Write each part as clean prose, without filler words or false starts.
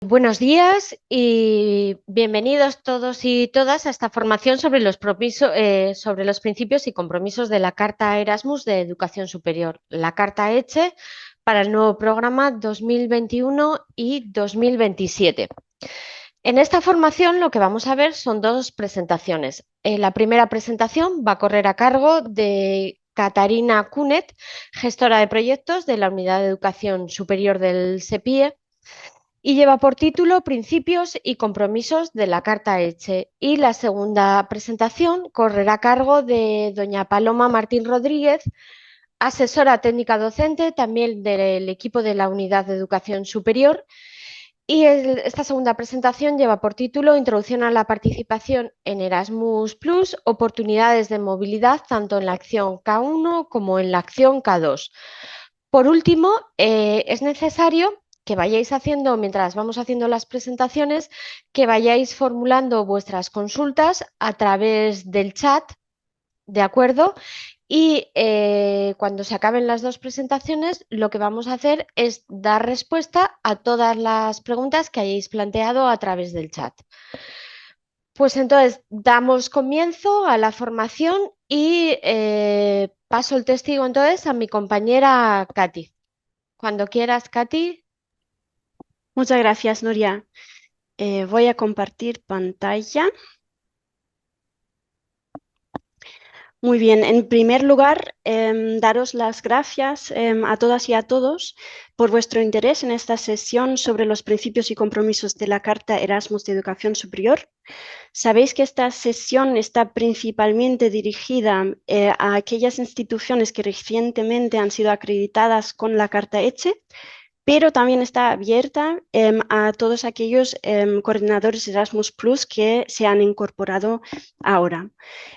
Buenos días y bienvenidos todos y todas a esta formación sobre los principios y compromisos de la Carta Erasmus de Educación Superior, la Carta ECHE para el nuevo programa 2021 y 2027. En esta formación lo que vamos a ver son dos presentaciones. La primera presentación va a correr a cargo de Catarina Cunet, gestora de proyectos de la Unidad de Educación Superior del SEPIE, y lleva por título Principios y compromisos de la Carta ECHE. Y la segunda presentación correrá a cargo de doña Paloma Martín Rodríguez, asesora técnica docente también del equipo de la Unidad de Educación Superior. Y esta segunda presentación lleva por título Introducción a la participación en Erasmus+, oportunidades de movilidad tanto en la acción K1 como en la acción K2. Por último, es necesario que vayáis haciendo, mientras vamos haciendo las presentaciones, que vayáis formulando vuestras consultas a través del chat, ¿de acuerdo? Y cuando se acaben las dos presentaciones, lo que vamos a hacer es dar respuesta a todas las preguntas que hayáis planteado a través del chat. Pues entonces, damos comienzo a la formación y paso el testigo entonces a mi compañera Katy. Cuando quieras, Katy. Muchas gracias, Nuria. Voy a compartir pantalla. Muy bien, en primer lugar, daros las gracias a todas y a todos por vuestro interés en esta sesión sobre los principios y compromisos de la Carta Erasmus de Educación Superior. Sabéis que esta sesión está principalmente dirigida a aquellas instituciones que recientemente han sido acreditadas con la Carta ECHE, pero también está abierta a todos aquellos coordinadores Erasmus Plus que se han incorporado ahora.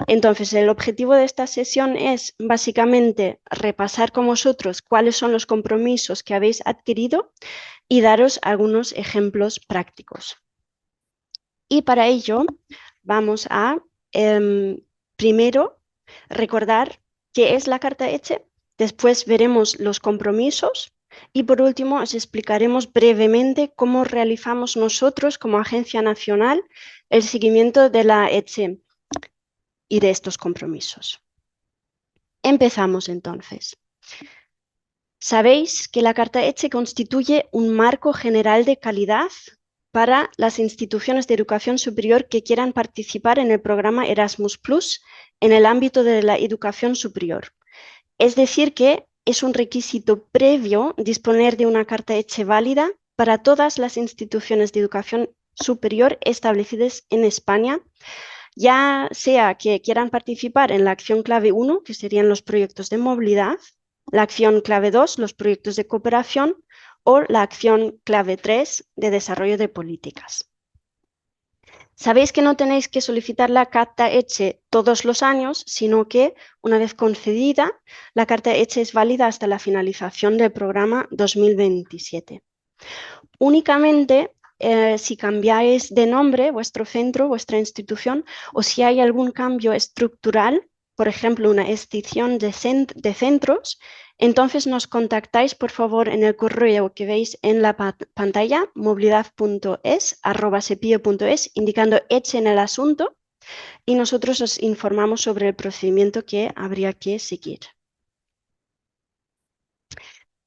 Entonces, el objetivo de esta sesión es básicamente repasar con vosotros cuáles son los compromisos que habéis adquirido y daros algunos ejemplos prácticos. Y para ello vamos a primero recordar qué es la Carta ECHE, después veremos los compromisos y por último os explicaremos brevemente cómo realizamos nosotros como Agencia Nacional el seguimiento de la ECHE y de estos compromisos. Empezamos entonces. Sabéis que la Carta ECHE constituye un marco general de calidad para las instituciones de educación superior que quieran participar en el programa Erasmus Plus en el ámbito de la educación superior. Es decir, que es un requisito previo disponer de una Carta ECHE válida para todas las instituciones de educación superior establecidas en España, ya sea que quieran participar en la acción clave 1, que serían los proyectos de movilidad, la acción clave 2, los proyectos de cooperación, o la acción clave 3, de desarrollo de políticas. Sabéis que no tenéis que solicitar la Carta ECHE todos los años, sino que, una vez concedida, la Carta ECHE es válida hasta la finalización del programa 2027. Únicamente si cambiáis de nombre vuestro centro, vuestra institución, o si hay algún cambio estructural, por ejemplo, una extinción de centros, entonces nos contactáis, por favor, en el correo que veis en la pantalla, movilidad.es@sepio.es, indicando ECHE en el asunto, y nosotros os informamos sobre el procedimiento que habría que seguir.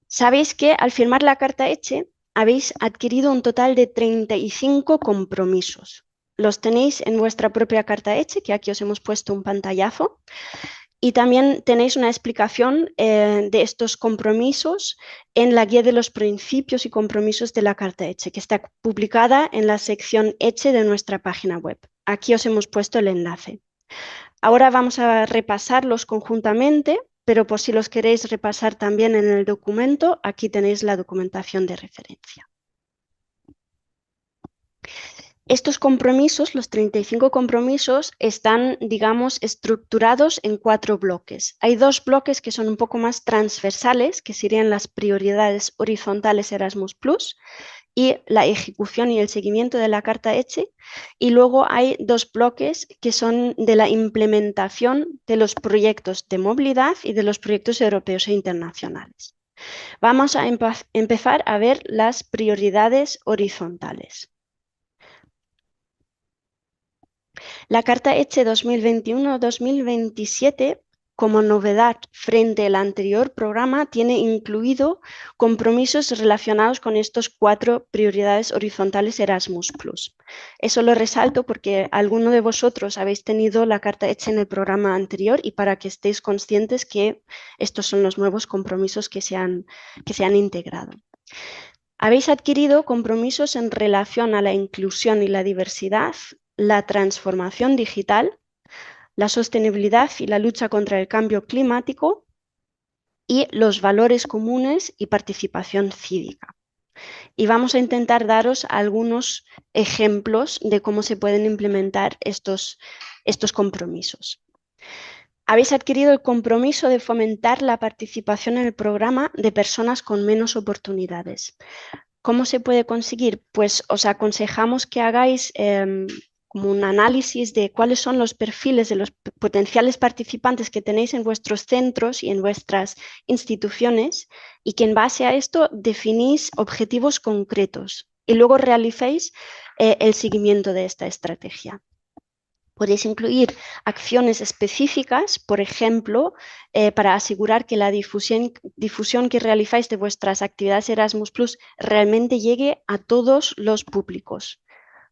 Sabéis que al firmar la Carta ECHE habéis adquirido un total de 35 compromisos. Los tenéis en vuestra propia Carta ECHE, que aquí os hemos puesto un pantallazo, y también tenéis una explicación de estos compromisos en la guía de los principios y compromisos de la Carta ECHE, que está publicada en la sección ECHE de nuestra página web. Aquí os hemos puesto el enlace. Ahora vamos a repasarlos conjuntamente, pero por si los queréis repasar también en el documento, aquí tenéis la documentación de referencia. Estos compromisos, los 35 compromisos, están, digamos, estructurados en 4 bloques. Hay 2 bloques que son un poco más transversales, que serían las prioridades horizontales Erasmus Plus y la ejecución y el seguimiento de la Carta ECHE. Y luego hay 2 bloques que son de la implementación de los proyectos de movilidad y de los proyectos europeos e internacionales. Vamos a empezar a ver las prioridades horizontales. La Carta ECHE 2021-2027, como novedad frente al anterior programa, tiene incluido compromisos relacionados con estos 4 prioridades horizontales Erasmus+. Eso lo resalto porque alguno de vosotros habéis tenido la Carta ECHE en el programa anterior y para que estéis conscientes que estos son los nuevos compromisos que se han integrado. Habéis adquirido compromisos en relación a la inclusión y la diversidad, la transformación digital, la sostenibilidad y la lucha contra el cambio climático y los valores comunes y participación cívica. Y vamos a intentar daros algunos ejemplos de cómo se pueden implementar estos compromisos. Habéis adquirido el compromiso de fomentar la participación en el programa de personas con menos oportunidades. ¿Cómo se puede conseguir? Pues os aconsejamos que hagáis como un análisis de cuáles son los perfiles de los potenciales participantes que tenéis en vuestros centros y en vuestras instituciones y que en base a esto definís objetivos concretos y luego realicéis el seguimiento de esta estrategia. Podéis incluir acciones específicas, por ejemplo, para asegurar que la difusión que realizáis de vuestras actividades Erasmus+ realmente llegue a todos los públicos.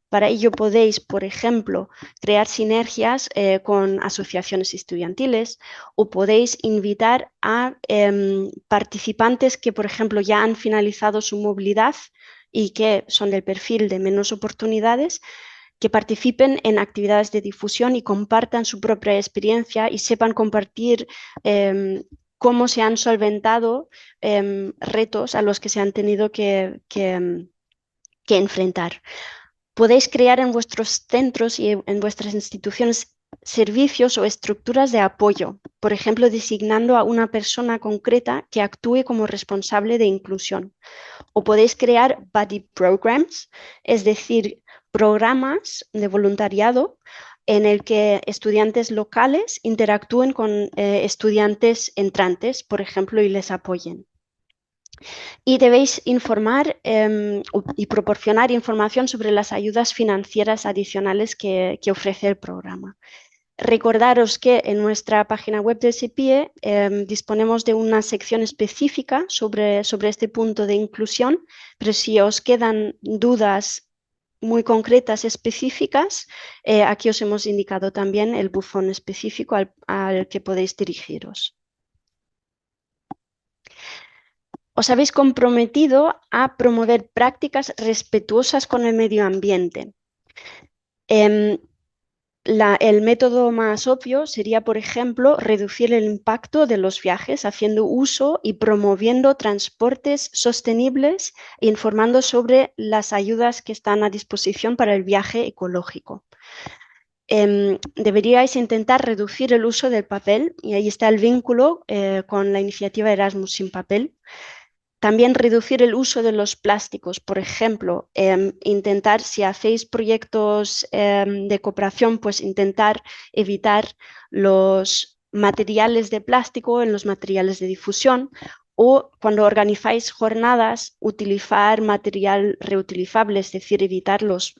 Para ello podéis, por ejemplo, crear sinergias con asociaciones estudiantiles o podéis invitar a participantes que, por ejemplo, ya han finalizado su movilidad y que son del perfil de menos oportunidades, que participen en actividades de difusión y compartan su propia experiencia y sepan compartir cómo se han solventado retos a los que se han tenido que enfrentar. Podéis crear en vuestros centros y en vuestras instituciones servicios o estructuras de apoyo, por ejemplo, designando a una persona concreta que actúe como responsable de inclusión. O podéis crear buddy programs, es decir, programas de voluntariado en el que estudiantes locales interactúen con estudiantes entrantes, por ejemplo, y les apoyen. Y debéis informar y proporcionar información sobre las ayudas financieras adicionales que ofrece el programa. Recordaros que en nuestra página web del CEPIE disponemos de una sección específica sobre este punto de inclusión, pero si os quedan dudas muy concretas, específicas, aquí os hemos indicado también el buzón específico al que podéis dirigiros. Os habéis comprometido a promover prácticas respetuosas con el medio ambiente. El método más obvio sería, por ejemplo, reducir el impacto de los viajes haciendo uso y promoviendo transportes sostenibles e informando sobre las ayudas que están a disposición para el viaje ecológico. Deberíais intentar reducir el uso del papel y ahí está el vínculo con la iniciativa Erasmus sin papel. También reducir el uso de los plásticos, por ejemplo, intentar, si hacéis proyectos de cooperación, pues intentar evitar los materiales de plástico en los materiales de difusión o cuando organizáis jornadas, utilizar material reutilizable, es decir, evitar los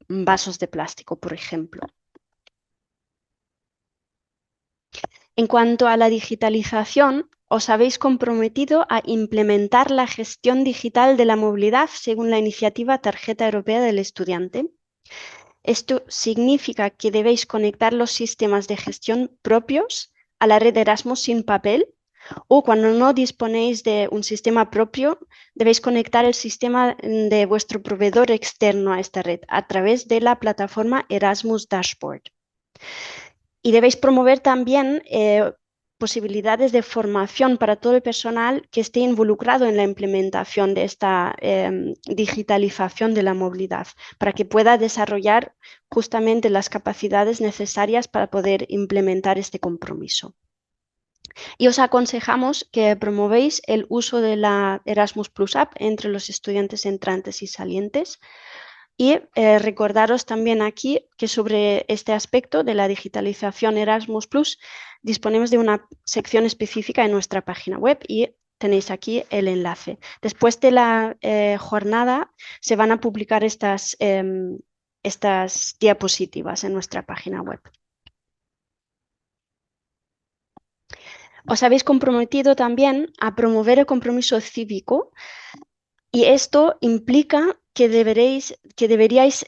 vasos de plástico, por ejemplo. En cuanto a la digitalización, os habéis comprometido a implementar la gestión digital de la movilidad según la iniciativa Tarjeta Europea del Estudiante. Esto significa que debéis conectar los sistemas de gestión propios a la red Erasmus sin papel o cuando no disponéis de un sistema propio, debéis conectar el sistema de vuestro proveedor externo a esta red a través de la plataforma Erasmus Dashboard. Y debéis promover también posibilidades de formación para todo el personal que esté involucrado en la implementación de esta digitalización de la movilidad, para que pueda desarrollar justamente las capacidades necesarias para poder implementar este compromiso. Y os aconsejamos que promovéis el uso de la Erasmus Plus App entre los estudiantes entrantes y salientes. Y recordaros también aquí que sobre este aspecto de la digitalización Erasmus+, disponemos de una sección específica en nuestra página web y tenéis aquí el enlace. Después de la jornada se van a publicar estas diapositivas en nuestra página web. Os habéis comprometido también a promover el compromiso cívico y esto implica que deberíais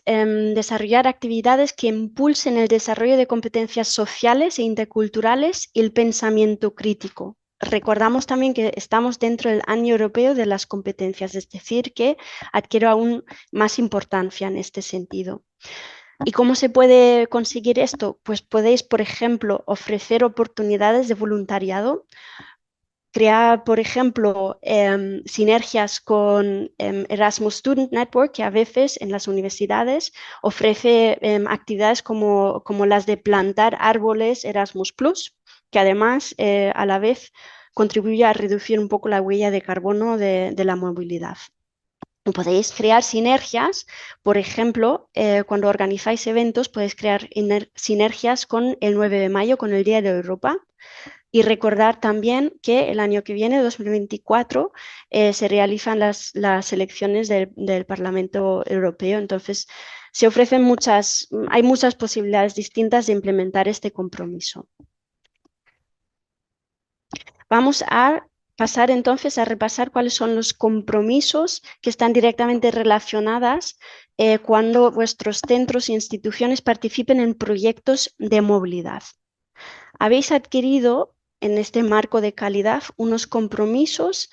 desarrollar actividades que impulsen el desarrollo de competencias sociales e interculturales y el pensamiento crítico. Recordamos también que estamos dentro del Año Europeo de las Competencias, es decir, que adquiere aún más importancia en este sentido. ¿Y cómo se puede conseguir esto? Pues podéis, por ejemplo, ofrecer oportunidades de voluntariado, crear, por ejemplo, sinergias con Erasmus Student Network, que a veces en las universidades ofrece actividades como las de plantar árboles Erasmus Plus, que además a la vez contribuye a reducir un poco la huella de carbono de la movilidad. Podéis crear sinergias, por ejemplo, cuando organizáis eventos, podéis crear sinergias con el 9 de mayo, con el Día de Europa. Y recordar también que el año que viene, 2024, se realizan las elecciones del Parlamento Europeo. Entonces, hay muchas posibilidades distintas de implementar este compromiso. Vamos a pasar entonces a repasar cuáles son los compromisos que están directamente relacionados cuando vuestros centros e instituciones participen en proyectos de movilidad. Habéis adquirido en este marco de calidad unos compromisos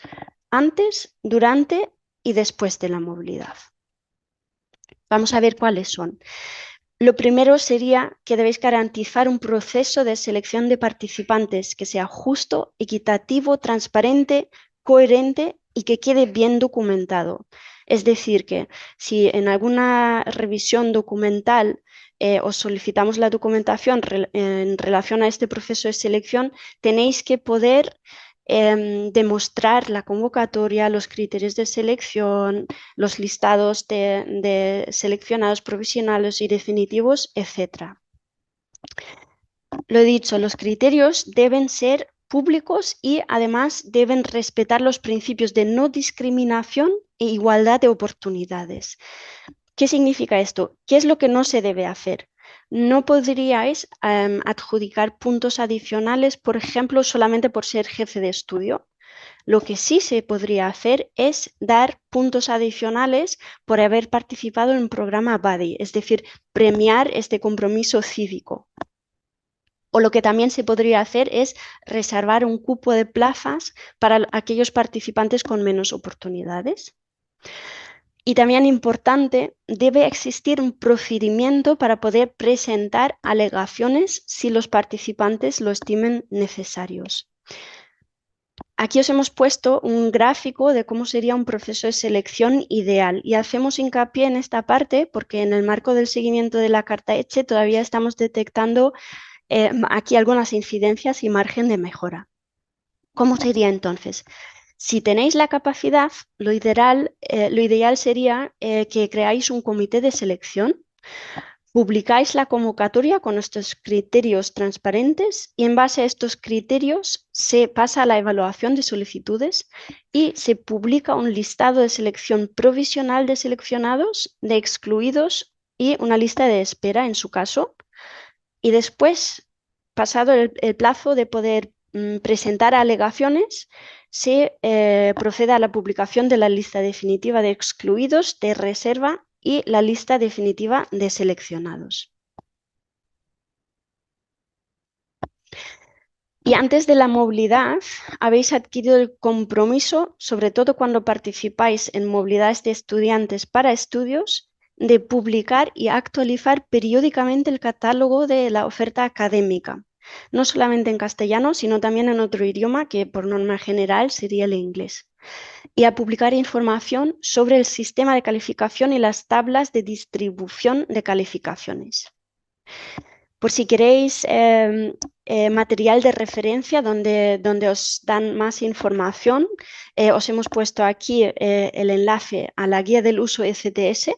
antes, durante y después de la movilidad. Vamos a ver cuáles son. Lo primero sería que debéis garantizar un proceso de selección de participantes que sea justo, equitativo, transparente, coherente y que quede bien documentado. Es decir, que si en alguna revisión documental os solicitamos la documentación en relación a este proceso de selección, tenéis que poder demostrar la convocatoria, los criterios de selección, los listados de seleccionados provisionales y definitivos, etc. Lo he dicho, los criterios deben ser públicos y además deben respetar los principios de no discriminación e igualdad de oportunidades. ¿Qué significa esto? ¿Qué es lo que no se debe hacer? No podríais adjudicar puntos adicionales, por ejemplo, solamente por ser jefe de estudio. Lo que sí se podría hacer es dar puntos adicionales por haber participado en un programa buddy, es decir, premiar este compromiso cívico. O lo que también se podría hacer es reservar un cupo de plazas para aquellos participantes con menos oportunidades. Y también importante, debe existir un procedimiento para poder presentar alegaciones si los participantes lo estimen necesarios. Aquí os hemos puesto un gráfico de cómo sería un proceso de selección ideal y hacemos hincapié en esta parte porque en el marco del seguimiento de la Carta ECHE todavía estamos detectando aquí algunas incidencias y margen de mejora. ¿Cómo sería entonces? Si tenéis la capacidad, lo ideal sería que creáis un comité de selección, publicáis la convocatoria con estos criterios transparentes y en base a estos criterios se pasa a la evaluación de solicitudes y se publica un listado de selección provisional de seleccionados, de excluidos y una lista de espera en su caso. Y después, pasado el plazo de poder presentar alegaciones, se procede a la publicación de la lista definitiva de excluidos, de reserva y la lista definitiva de seleccionados. Y antes de la movilidad, habéis adquirido el compromiso, sobre todo cuando participáis en movilidades de estudiantes para estudios, de publicar y actualizar periódicamente el catálogo de la oferta académica, no solamente en castellano, sino también en otro idioma que por norma general sería el inglés, y a publicar información sobre el sistema de calificación y las tablas de distribución de calificaciones. Por si queréis material de referencia donde os dan más información, os hemos puesto aquí el enlace a la guía del uso ECTS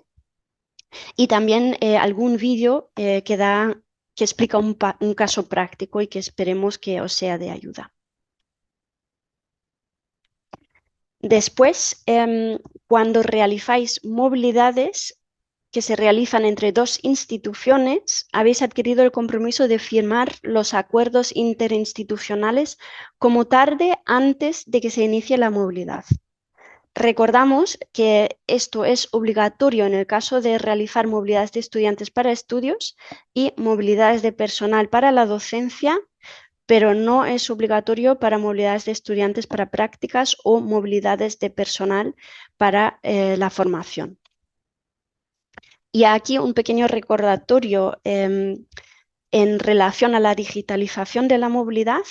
y también algún vídeo que explica un caso práctico y que esperemos que os sea de ayuda. Después, cuando realizáis movilidades que se realizan entre dos instituciones, habéis adquirido el compromiso de firmar los acuerdos interinstitucionales como tarde antes de que se inicie la movilidad. Recordamos que esto es obligatorio en el caso de realizar movilidades de estudiantes para estudios y movilidades de personal para la docencia, pero no es obligatorio para movilidades de estudiantes para prácticas o movilidades de personal para la formación. Y aquí un pequeño recordatorio en relación a la digitalización de la movilidad.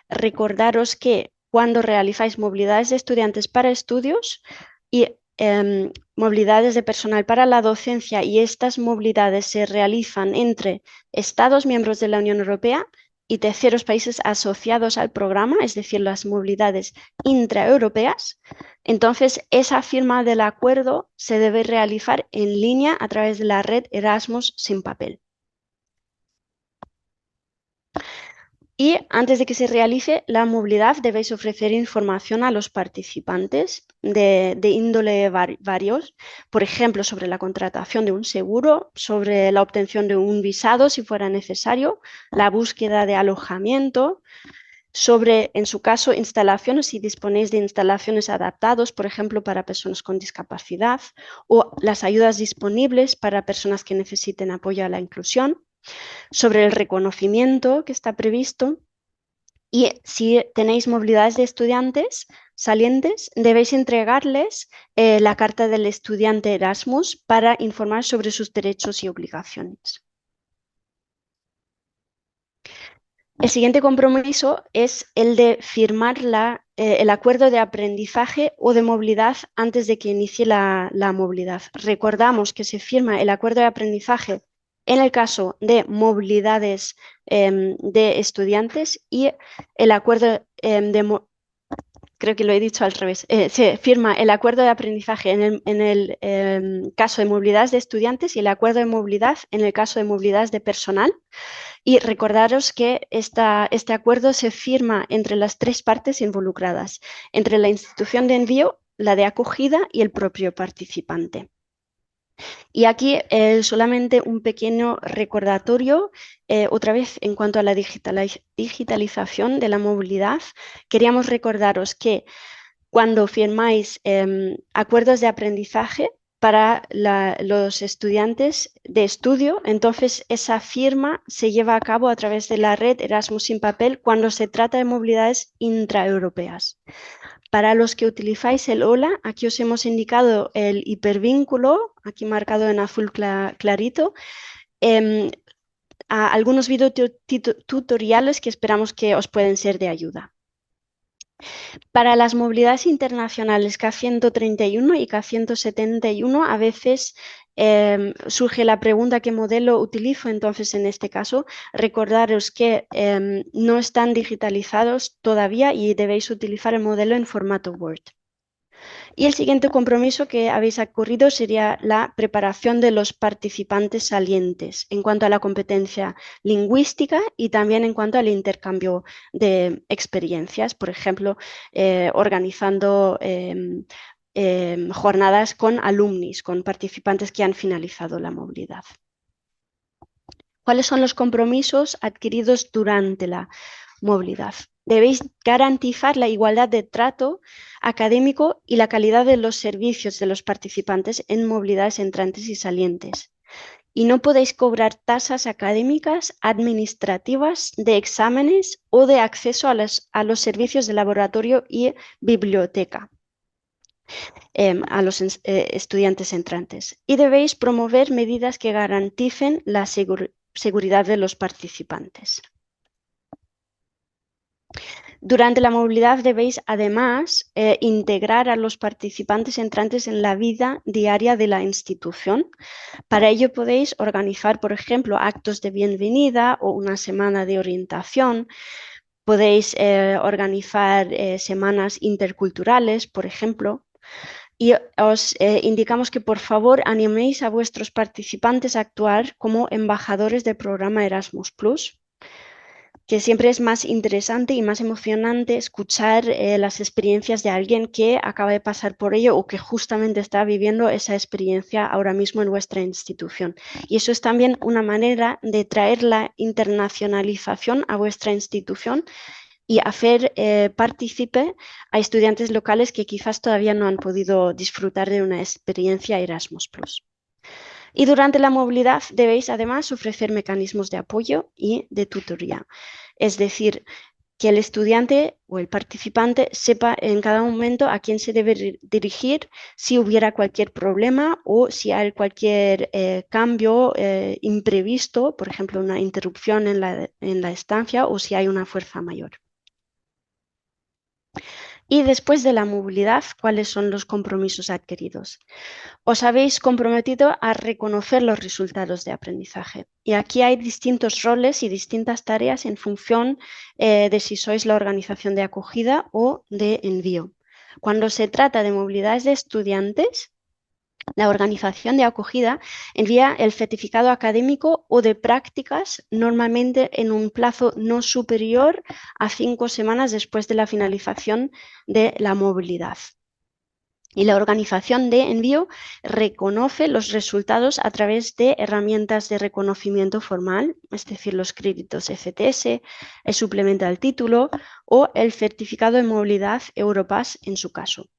Recordaros que cuando realizáis movilidades de estudiantes para estudios y movilidades de personal para la docencia, y estas movilidades se realizan entre Estados miembros de la Unión Europea y terceros países asociados al programa, es decir, las movilidades intraeuropeas, entonces esa firma del acuerdo se debe realizar en línea a través de la red Erasmus sin papel. Y antes de que se realice la movilidad, debéis ofrecer información a los participantes de índole varios, por ejemplo, sobre la contratación de un seguro, sobre la obtención de un visado si fuera necesario, la búsqueda de alojamiento, sobre, en su caso, instalaciones, si disponéis de instalaciones adaptadas, por ejemplo, para personas con discapacidad, o las ayudas disponibles para personas que necesiten apoyo a la inclusión, sobre el reconocimiento que está previsto. Y si tenéis movilidades de estudiantes salientes, debéis entregarles la carta del estudiante Erasmus para informar sobre sus derechos y obligaciones. El siguiente compromiso es el de firmar el acuerdo de aprendizaje o de movilidad antes de que inicie la movilidad. Recordamos que se firma el acuerdo de aprendizaje en el caso de movilidades de estudiantes y el acuerdo creo que lo he dicho al revés, se firma el acuerdo de aprendizaje en el caso de movilidades de estudiantes y el acuerdo de movilidad en el caso de movilidades de personal. Y recordaros que este acuerdo se firma entre las tres partes involucradas, entre la institución de envío, la de acogida y el propio participante. Y aquí solamente un pequeño recordatorio, otra vez en cuanto a la digitalización de la movilidad. Queríamos recordaros que cuando firmáis acuerdos de aprendizaje para los estudiantes de estudio, entonces esa firma se lleva a cabo a través de la red Erasmus sin papel cuando se trata de movilidades intraeuropeas. Para los que utilizáis el HOLA, aquí os hemos indicado el hipervínculo, aquí marcado en azul clarito, a algunos videotutoriales que esperamos que os pueden ser de ayuda. Para las movilidades internacionales K131 y K171 a veces surge la pregunta ¿qué modelo utilizo? Entonces, en este caso, recordaros que no están digitalizados todavía y debéis utilizar el modelo en formato Word. Y el siguiente compromiso que habéis adquirido sería la preparación de los participantes salientes en cuanto a la competencia lingüística y también en cuanto al intercambio de experiencias, por ejemplo, organizando jornadas con alumnis, con participantes que han finalizado la movilidad. ¿Cuáles son los compromisos adquiridos durante la movilidad? Debéis garantizar la igualdad de trato académico y la calidad de los servicios de los participantes en movilidades entrantes y salientes. Y no podéis cobrar tasas académicas, administrativas, de exámenes o de acceso a los servicios de laboratorio y biblioteca a los estudiantes entrantes. Y debéis promover medidas que garanticen la seguridad de los participantes. Durante la movilidad debéis además integrar a los participantes entrantes en la vida diaria de la institución. Para ello podéis organizar, por ejemplo, actos de bienvenida o una semana de orientación. Podéis organizar semanas interculturales, por ejemplo. Y os indicamos que por favor animéis a vuestros participantes a actuar como embajadores del programa Erasmus+. que siempre es más interesante y más emocionante escuchar las experiencias de alguien que acaba de pasar por ello o que justamente está viviendo esa experiencia ahora mismo en vuestra institución. Y eso es también una manera de traer la internacionalización a vuestra institución y hacer partícipe a estudiantes locales que quizás todavía no han podido disfrutar de una experiencia Erasmus+. Y durante la movilidad debéis además ofrecer mecanismos de apoyo y de tutoría. Es decir, que el estudiante o el participante sepa en cada momento a quién se debe dirigir si hubiera cualquier problema o si hay cualquier cambio imprevisto, por ejemplo, una interrupción en la estancia o si hay una fuerza mayor. Y después de la movilidad, ¿cuáles son los compromisos adquiridos? Os habéis comprometido a reconocer los resultados de aprendizaje. Y aquí hay distintos roles y distintas tareas en función de si sois la organización de acogida o de envío. Cuando se trata de movilidades de estudiantes, la organización de acogida envía el certificado académico o de prácticas normalmente en un plazo no superior a 5 semanas después de la finalización de la movilidad. Y la organización de envío reconoce los resultados a través de herramientas de reconocimiento formal, es decir, los créditos FTS, el suplemento al título o el certificado de movilidad Europass en su caso.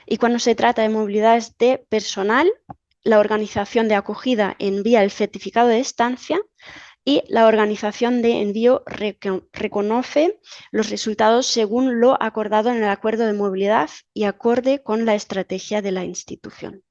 Y cuando se trata de movilidades de personal, la organización de acogida envía el certificado de estancia y la organización de envío reconoce los resultados según lo acordado en el acuerdo de movilidad y acorde con la estrategia de la institución.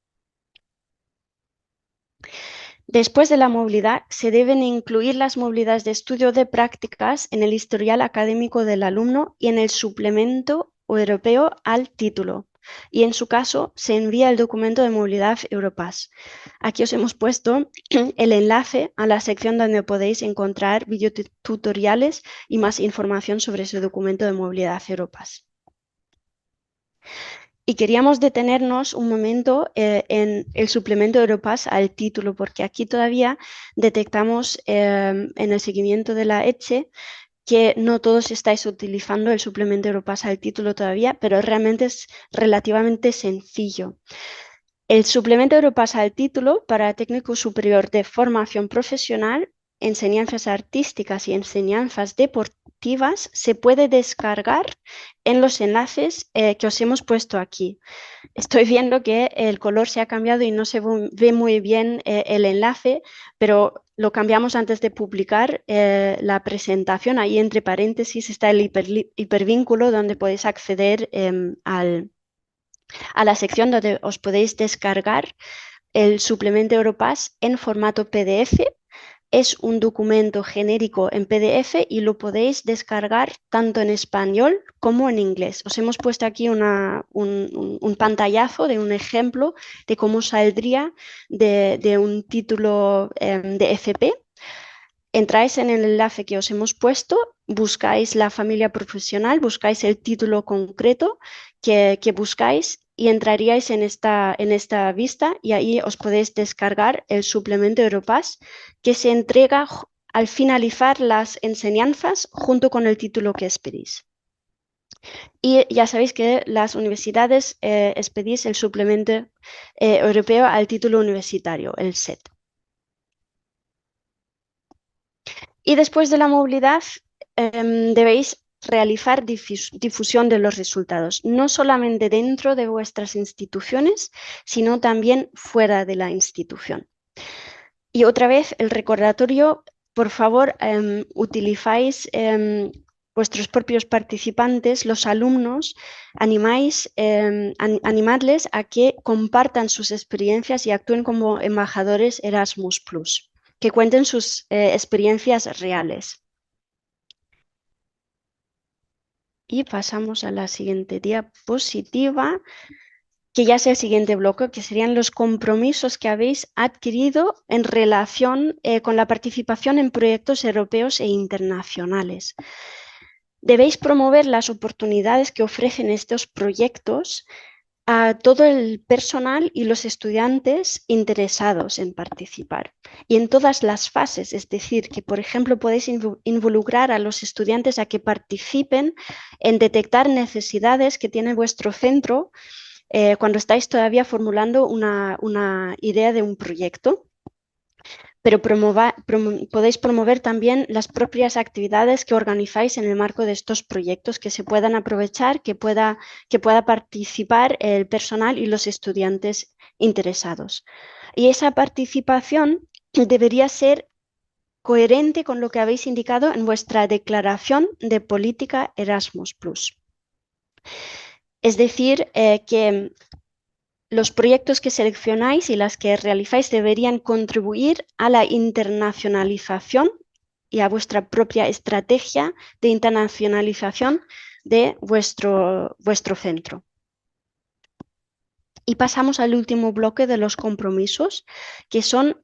Después de la movilidad, se deben incluir las movilidades de estudio de prácticas en el historial académico del alumno y en el suplemento europeo al título. Y en su caso, se envía el documento de movilidad Europass. Aquí os hemos puesto el enlace a la sección donde podéis encontrar videotutoriales y más información sobre ese documento de movilidad Europass. Y queríamos detenernos un momento en el suplemento Europass al título, porque aquí todavía detectamos en el seguimiento de la ECHE que no todos estáis utilizando el suplemento Europass al título todavía, pero realmente es relativamente sencillo. El suplemento Europass al título para técnico superior de formación profesional, enseñanzas artísticas y enseñanzas deportivas se puede descargar en los enlaces que os hemos puesto aquí. Estoy viendo que el color se ha cambiado y no se ve muy bien el enlace, pero lo cambiamos antes de publicar la presentación. Ahí entre paréntesis está el hipervínculo donde podéis acceder a la sección donde os podéis descargar el suplemento Europass en formato PDF. Es un documento genérico en PDF y lo podéis descargar tanto en español como en inglés. Os hemos puesto aquí un pantallazo de un ejemplo de cómo saldría de un título de FP. Entráis en el enlace que os hemos puesto, buscáis la familia profesional, buscáis el título concreto que buscáis y entraríais en esta vista y ahí os podéis descargar el suplemento Europass que se entrega al finalizar las enseñanzas junto con el título que expedís. Y ya sabéis que las universidades expedís el suplemento europeo al título universitario, el SET. Y después de la movilidad debéis realizar difusión de los resultados, no solamente dentro de vuestras instituciones, sino también fuera de la institución. Y otra vez el recordatorio, por favor, utilizáis vuestros propios participantes, los alumnos, animadles a que compartan sus experiencias y actúen como embajadores Erasmus+, que cuenten sus experiencias reales. Y pasamos a la siguiente diapositiva, que ya es el siguiente bloque, que serían los compromisos que habéis adquirido en relación con la participación en proyectos europeos e internacionales. Debéis promover las oportunidades que ofrecen estos proyectos a todo el personal y los estudiantes interesados en participar. y en todas las fases, es decir, que por ejemplo podéis involucrar a los estudiantes a que participen en detectar necesidades que tiene vuestro centro cuando estáis todavía formulando una idea de un proyecto. Pero podéis promover también las propias actividades que organizáis en el marco de estos proyectos, que se puedan aprovechar, que pueda participar el personal y los estudiantes interesados. Y esa participación debería ser coherente con lo que habéis indicado en vuestra declaración de política Erasmus+. Es decir, que los proyectos que seleccionáis y las que realizáis deberían contribuir a la internacionalización y a vuestra propia estrategia de internacionalización de vuestro centro. Y pasamos al último bloque de los compromisos, que son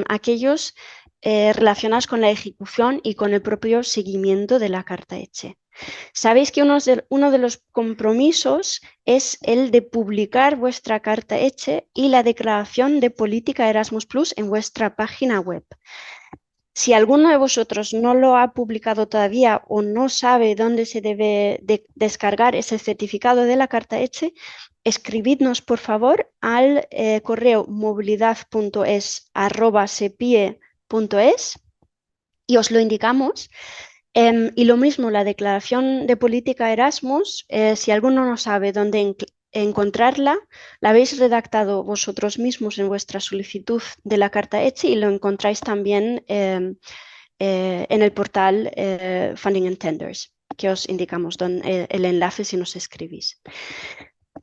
aquellos relacionados con la ejecución y con el propio seguimiento de la Carta ECHE. Sabéis que uno de los compromisos es el de publicar vuestra Carta ECHE y la declaración de política Erasmus+ en vuestra página web. Si alguno de vosotros no lo ha publicado todavía o no sabe dónde se debe descargar ese certificado de la Carta ECHE, escribidnos por favor al correo movilidad.es@sepie.es y os lo indicamos. Y lo mismo, la declaración de política Erasmus, si alguno no sabe dónde encontrarla, la habéis redactado vosotros mismos en vuestra solicitud de la Carta ECHE y lo encontráis también en el portal Funding and Tenders, que os indicamos el enlace si nos escribís.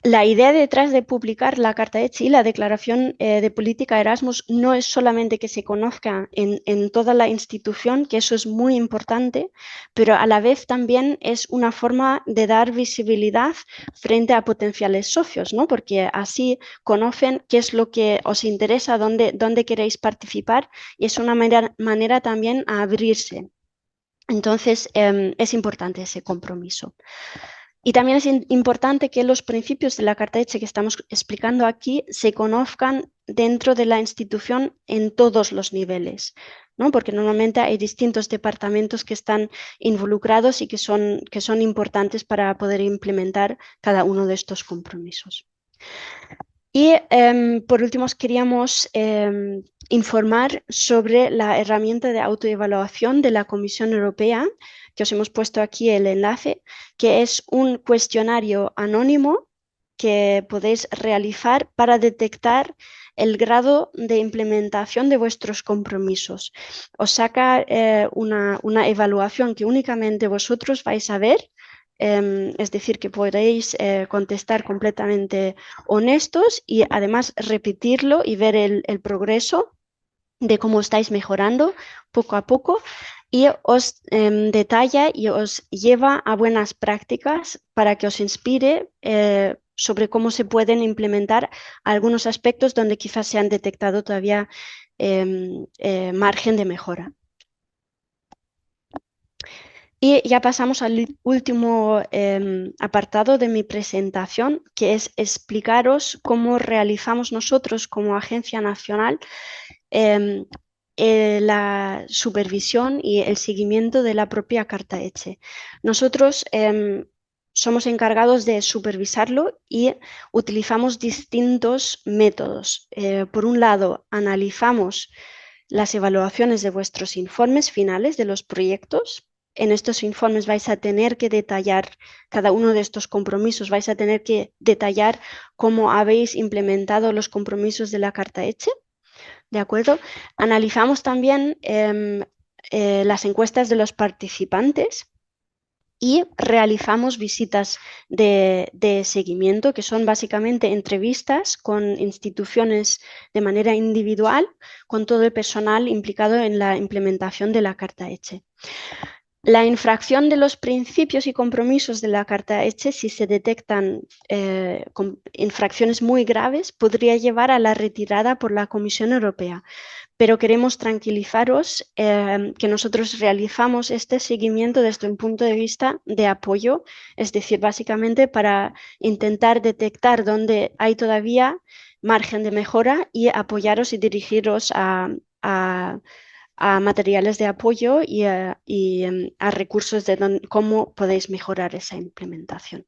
La idea detrás de publicar la Carta ECHE y la declaración de política Erasmus no es solamente que se conozca en toda la institución, que eso es muy importante, pero a la vez también es una forma de dar visibilidad frente a potenciales socios, ¿no? Porque así conocen qué es lo que os interesa, dónde queréis participar, y es una manera también a abrirse. Entonces, es importante ese compromiso. Y también es importante que los principios de la Carta ECHE que estamos explicando aquí se conozcan dentro de la institución en todos los niveles, ¿no? Porque normalmente hay distintos departamentos que están involucrados y que son importantes para poder implementar cada uno de estos compromisos. Y por último, queríamos informar sobre la herramienta de autoevaluación de la Comisión Europea, que os hemos puesto aquí el enlace, que es un cuestionario anónimo que podéis realizar para detectar el grado de implementación de vuestros compromisos. Os saca una evaluación que únicamente vosotros vais a ver, es decir, que podréis contestar completamente honestos y además repetirlo y ver el progreso de cómo estáis mejorando poco a poco, y os detalla y os lleva a buenas prácticas para que os inspire sobre cómo se pueden implementar algunos aspectos donde quizás se han detectado todavía margen de mejora. Y ya pasamos al último apartado de mi presentación, que es explicaros cómo realizamos nosotros como Agencia Nacional la supervisión y el seguimiento de la propia Carta ECHE. Nosotros somos encargados de supervisarlo y utilizamos distintos métodos. Por un lado, analizamos las evaluaciones de vuestros informes finales de los proyectos. En estos informes vais a tener que detallar cada uno de estos compromisos, vais a tener que detallar cómo habéis implementado los compromisos de la Carta ECHE. ¿De acuerdo? Analizamos también las encuestas de los participantes y realizamos visitas de seguimiento, que son básicamente entrevistas con instituciones de manera individual, con todo el personal implicado en la implementación de la Carta ECHE. La infracción de los principios y compromisos de la Carta ECHE, si se detectan infracciones muy graves, podría llevar a la retirada por la Comisión Europea. Pero queremos tranquilizaros que nosotros realizamos este seguimiento desde un punto de vista de apoyo, es decir, básicamente para intentar detectar dónde hay todavía margen de mejora y apoyaros y dirigiros a a materiales de apoyo y a recursos de cómo podéis mejorar esa implementación.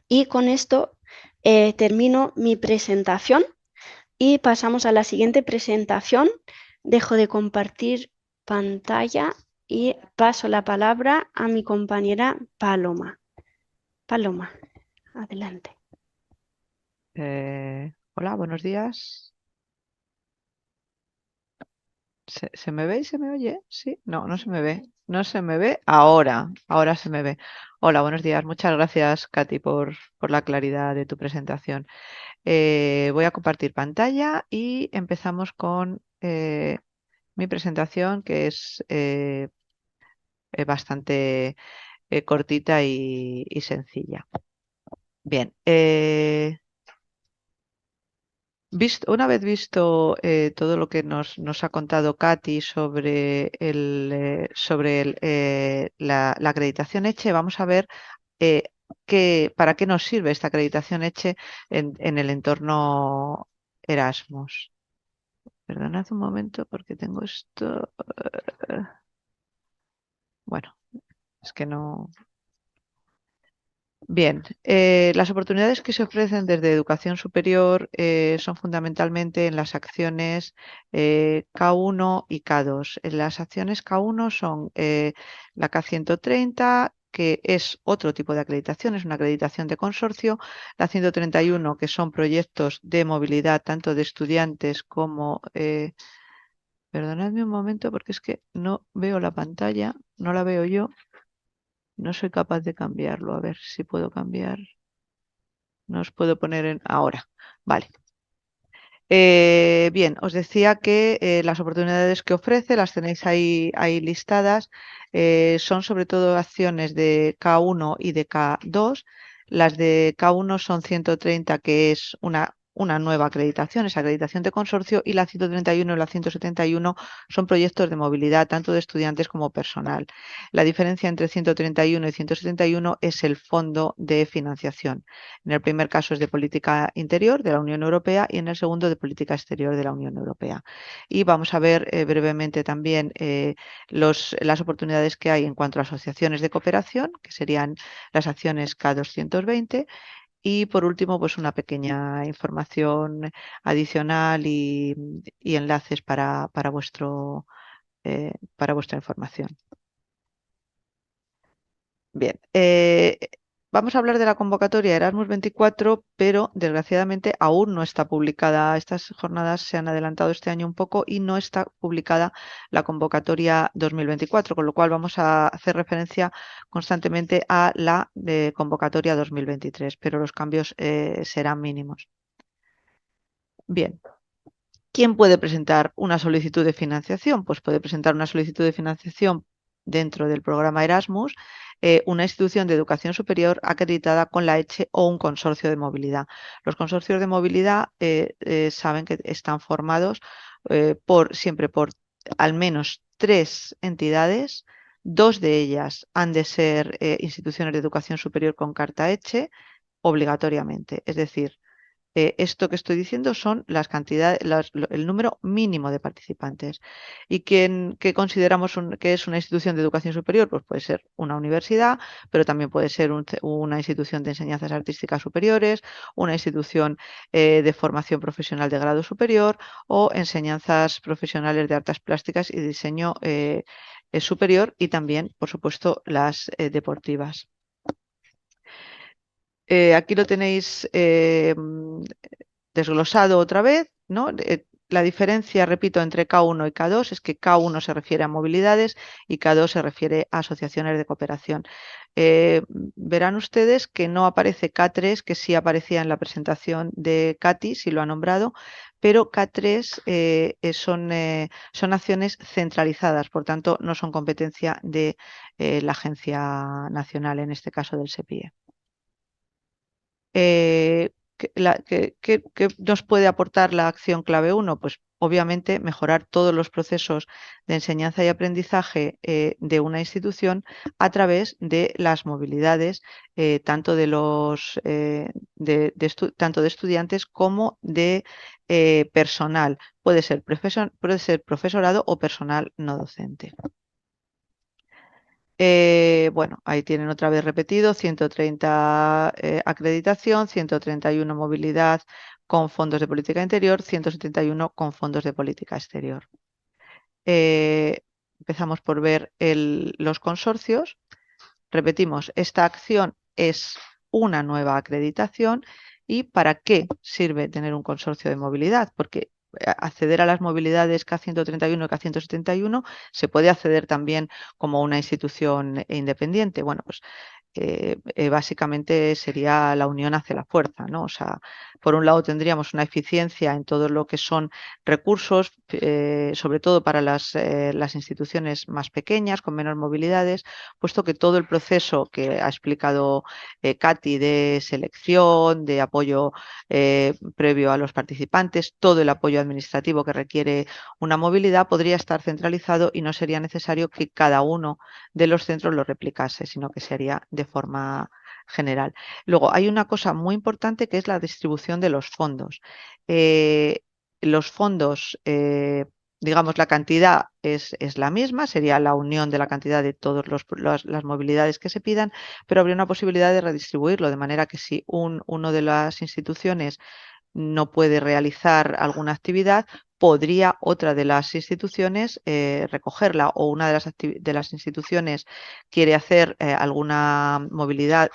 Y con esto termino mi presentación y pasamos a la siguiente presentación. Dejo de compartir pantalla y paso la palabra a mi compañera Paloma. Paloma, adelante. Hola, buenos días. ¿Se me ve y se me oye? ¿Sí? No, no se me ve. No se me ve ahora. Ahora se me ve. Hola, buenos días. Muchas gracias, Katy, por la claridad de tu presentación. Voy a compartir pantalla y empezamos con mi presentación, que es bastante cortita y sencilla. Bien. Una vez visto todo lo que nos ha contado Katy sobre la acreditación ECHE, vamos a ver eh, para qué nos sirve esta acreditación ECHE en el entorno Erasmus. Perdonad un momento porque tengo esto. Bueno, es que no. Bien, las oportunidades que se ofrecen desde educación superior son fundamentalmente en las acciones K1 y K2. En las acciones K1 son la K130, que es otro tipo de acreditación, es una acreditación de consorcio, la 131, que son proyectos de movilidad tanto de estudiantes como... perdonadme un momento porque es que no veo la pantalla, no la veo yo. No soy capaz de cambiarlo. A ver si puedo cambiar. No os puedo poner en ahora. Vale. Bien, os decía que las oportunidades que ofrece las tenéis ahí listadas. Son sobre todo acciones de K1 y de K2. Las de K1 son 130, que es una nueva acreditación, es acreditación de consorcio, y la 131 y la 171 son proyectos de movilidad, tanto de estudiantes como personal. La diferencia entre 131 y 171 es el fondo de financiación. En el primer caso es de política interior de la Unión Europea y en el segundo de política exterior de la Unión Europea. Y vamos a ver brevemente también las oportunidades que hay en cuanto a asociaciones de cooperación, que serían las acciones K220. Y por último, pues una pequeña información adicional y enlaces para vuestra información. Bien, vamos a hablar de la convocatoria Erasmus 24, pero desgraciadamente aún no está publicada. Estas jornadas se han adelantado este año un poco y no está publicada la convocatoria 2024, con lo cual vamos a hacer referencia constantemente a la convocatoria 2023, pero los cambios serán mínimos. Bien. ¿Quién puede presentar una solicitud de financiación? Pues puede presentar una solicitud de financiación dentro del programa Erasmus, una institución de educación superior acreditada con la ECHE o un consorcio de movilidad. Los consorcios de movilidad saben que están formados siempre por al menos 3 entidades. 2 de ellas han de ser instituciones de educación superior con carta ECHE obligatoriamente. Es decir, esto que estoy diciendo son las cantidades, el número mínimo de participantes. ¿Y qué consideramos que es una institución de educación superior? Pues puede ser una universidad, pero también puede ser una institución de enseñanzas artísticas superiores, una institución de formación profesional de grado superior o enseñanzas profesionales de artes plásticas y diseño superior, y también, por supuesto, las deportivas. Aquí lo tenéis desglosado otra vez, ¿no? La diferencia, repito, entre K1 y K2 es que K1 se refiere a movilidades y K2 se refiere a asociaciones de cooperación. Verán ustedes que no aparece K3, que sí aparecía en la presentación de Katy, sí lo ha nombrado, pero K3 son acciones centralizadas, por tanto no son competencia de la Agencia Nacional, en este caso del SEPIE. ¿qué nos puede aportar la acción clave 1? Pues obviamente mejorar todos los procesos de enseñanza y aprendizaje de una institución a través de las movilidades tanto de tanto de estudiantes como de personal. Puede ser profesorado o personal no docente. Bueno, ahí tienen otra vez repetido, 130 acreditación, 131 movilidad con fondos de política interior, 171 con fondos de política exterior. Empezamos por ver los consorcios. Repetimos, esta acción es una nueva acreditación. ¿Y para qué sirve tener un consorcio de movilidad? Porque acceder a las movilidades K131 y K171 se puede acceder también como una institución independiente. Bueno, pues básicamente sería la unión hace la fuerza, ¿no? O sea, por un lado tendríamos una eficiencia en todo lo que son recursos, sobre todo para las instituciones más pequeñas, con menos movilidades, puesto que todo el proceso que ha explicado Katy de selección, de apoyo previo a los participantes, todo el apoyo administrativo que requiere una movilidad podría estar centralizado y no sería necesario que cada uno de los centros lo replicase, sino que se haría de forma general. Luego, hay una cosa muy importante que es la distribución de los fondos. Los fondos, digamos, la cantidad es la misma, sería la unión de la cantidad de todas las movilidades que se pidan, pero habría una posibilidad de redistribuirlo, de manera que si una de las instituciones no puede realizar alguna actividad, podría otra de las instituciones recogerla, o una de las instituciones quiere hacer alguna movilidad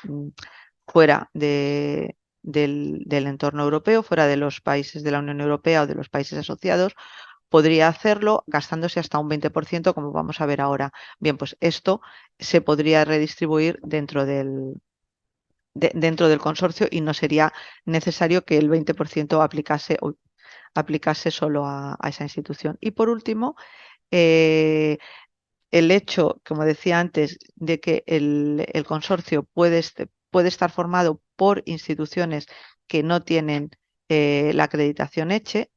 fuera del entorno europeo, fuera de los países de la Unión Europea o de los países asociados, podría hacerlo gastándose hasta un 20%, como vamos a ver ahora. Bien, pues esto se podría redistribuir dentro del consorcio y no sería necesario que el 20% aplicase solo a esa institución. Y por último, el hecho, como decía antes, de que el consorcio puede estar formado por instituciones que no tienen la acreditación ECHE,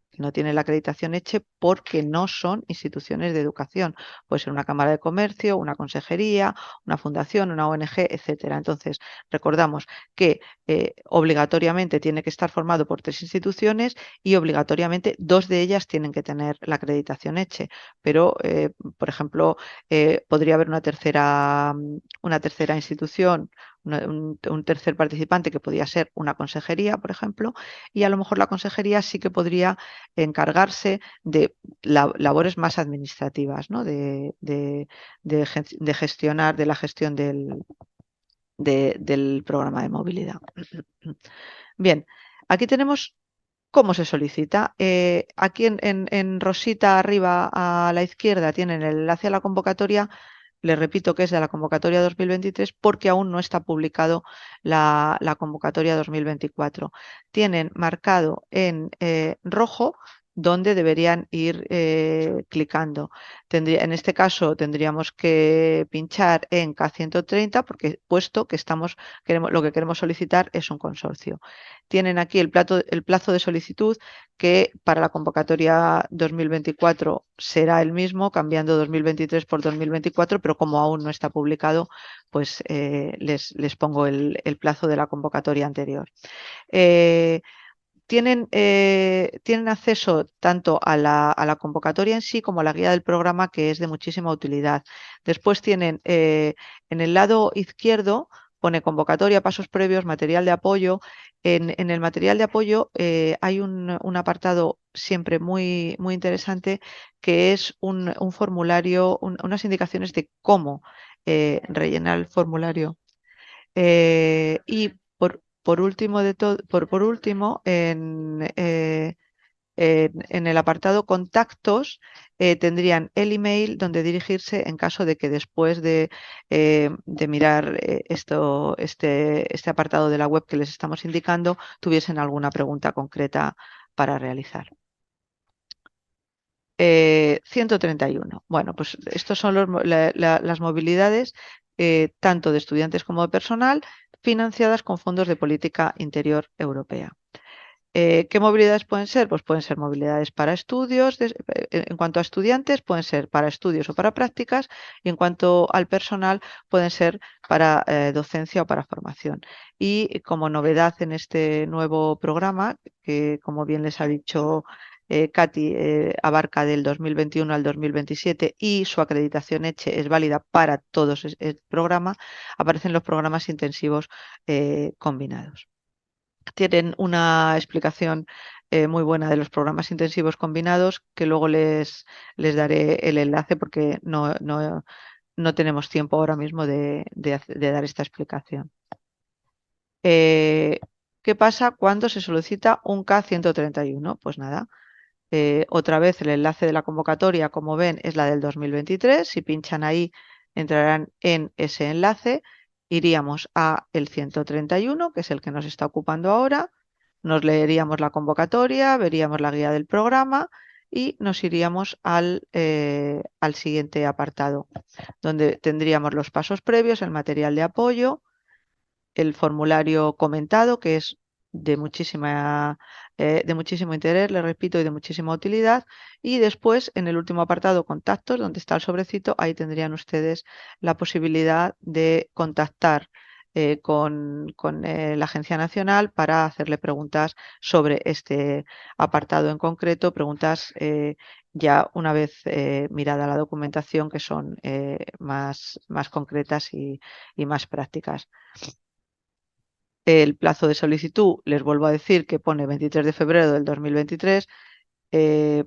porque no son instituciones de educación. Puede ser una cámara de comercio, una consejería, una fundación, una ONG, etcétera. Entonces, recordamos que obligatoriamente tiene que estar formado por 3 instituciones y obligatoriamente 2 de ellas tienen que tener la acreditación ECHE. Pero, por ejemplo, podría haber una tercera institución, un tercer participante que podría ser una consejería, por ejemplo, y a lo mejor la consejería sí que podría encargarse de labores más administrativas, ¿no? de gestionar, de la gestión del programa de movilidad. Bien, aquí tenemos cómo se solicita. Aquí en rosita arriba a la izquierda tienen el enlace a la convocatoria. Les repito que es de la convocatoria 2023 porque aún no está publicado la convocatoria 2024. Tienen marcado en rojo donde deberían ir clicando. En este caso tendríamos que pinchar en K130 porque puesto que lo que queremos solicitar es un consorcio. Tienen aquí el plazo de solicitud, que para la convocatoria 2024 será el mismo, cambiando 2023 por 2024, pero como aún no está publicado, pues les pongo el plazo de la convocatoria anterior. Tienen acceso tanto a la convocatoria en sí como a la guía del programa, que es de muchísima utilidad. Después tienen en el lado izquierdo, pone convocatoria, pasos previos, material de apoyo. En el material de apoyo hay un apartado siempre muy, muy interesante, que es un formulario, unas indicaciones de cómo rellenar el formulario. Y por último, en el apartado contactos tendrían el email donde dirigirse en caso de que después de mirar este apartado de la web que les estamos indicando, tuviesen alguna pregunta concreta para realizar. 131. Bueno, pues estos son las movilidades tanto de estudiantes como de personal, financiadas con fondos de política interior europea. ¿Qué movilidades pueden ser? Pues pueden ser movilidades para estudios, en cuanto a estudiantes, pueden ser para estudios o para prácticas, y en cuanto al personal, pueden ser para docencia o para formación. Y como novedad en este nuevo programa, que como bien les ha dicho Katy, abarca del 2021 al 2027 y su acreditación ECHE es válida para todos el programa, aparecen los programas intensivos combinados. Tienen una explicación muy buena de los programas intensivos combinados, que luego les daré el enlace porque no tenemos tiempo ahora mismo de dar esta explicación. ¿Qué pasa cuando se solicita un K131? Pues nada, otra vez el enlace de la convocatoria, como ven, es la del 2023. Si pinchan ahí, entrarán en ese enlace. Iríamos a el 131, que es el que nos está ocupando ahora. Nos leeríamos la convocatoria, veríamos la guía del programa y nos iríamos al siguiente apartado, donde tendríamos los pasos previos, el material de apoyo, el formulario comentado, que es de muchísimo interés, le repito, y de muchísima utilidad. Y después, en el último apartado, contactos, donde está el sobrecito, ahí tendrían ustedes la posibilidad de contactar con la Agencia Nacional para hacerle preguntas sobre este apartado en concreto, preguntas ya una vez mirada la documentación, que son más concretas y más prácticas. El plazo de solicitud, les vuelvo a decir que pone 23 de febrero del 2023,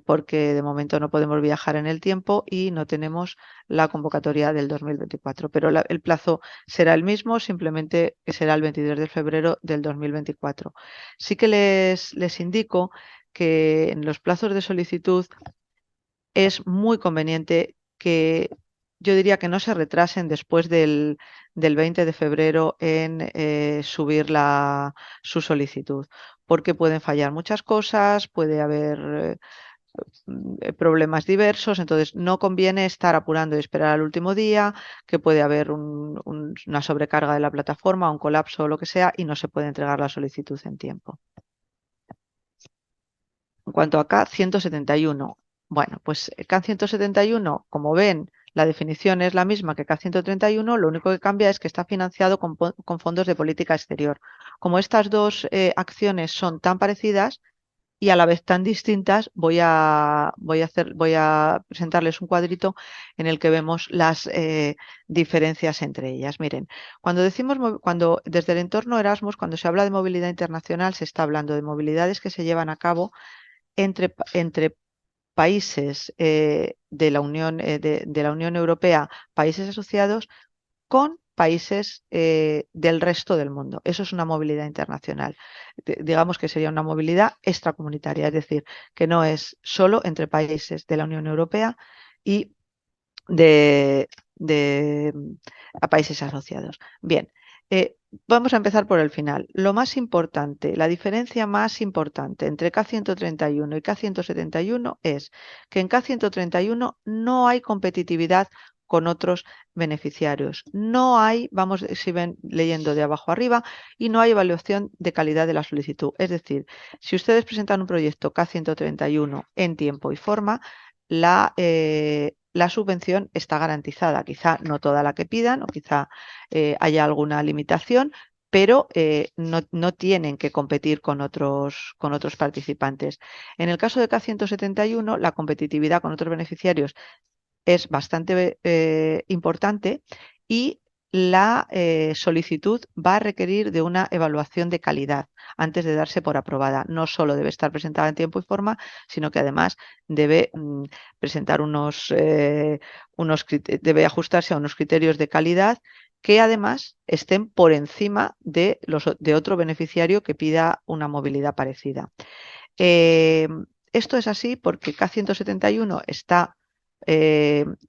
porque de momento no podemos viajar en el tiempo y no tenemos la convocatoria del 2024. Pero el plazo será el mismo, simplemente que será el 23 de febrero del 2024. Sí que les indico que en los plazos de solicitud es muy conveniente que yo diría que no se retrasen después del 20 de febrero en subir su solicitud, porque pueden fallar muchas cosas, puede haber problemas diversos, entonces no conviene estar apurando y esperar al último día, que puede haber una sobrecarga de la plataforma, un colapso o lo que sea, y no se puede entregar la solicitud en tiempo. En cuanto a K171, bueno, pues K171, como ven, la definición es la misma que K131, lo único que cambia es que está financiado con fondos de política exterior. Como estas dos acciones son tan parecidas y a la vez tan distintas, voy a presentarles un cuadrito en el que vemos las diferencias entre ellas. Miren, cuando desde el entorno Erasmus, cuando se habla de movilidad internacional, se está hablando de movilidades que se llevan a cabo entre países de la Unión Europea, países asociados, con países del resto del mundo. Eso es una movilidad internacional. Digamos que sería una movilidad extracomunitaria, es decir, que no es solo entre países de la Unión Europea y a países asociados. Bien, vamos a empezar por el final. Lo más importante, la diferencia más importante entre K131 y K171 es que en K131 no hay competitividad con otros beneficiarios. No hay, vamos, si ven leyendo de abajo arriba, y no hay evaluación de calidad de la solicitud. Es decir, si ustedes presentan un proyecto K131 en tiempo y forma, la subvención está garantizada. Quizá no toda la que pidan o quizá haya alguna limitación, pero no tienen que competir con otros participantes. En el caso de K171, la competitividad con otros beneficiarios es bastante importante y la solicitud va a requerir de una evaluación de calidad antes de darse por aprobada. No solo debe estar presentada en tiempo y forma, sino que además debe presentar debe ajustarse a unos criterios de calidad que además estén por encima de otro beneficiario que pida una movilidad parecida. Esto es así porque K171 está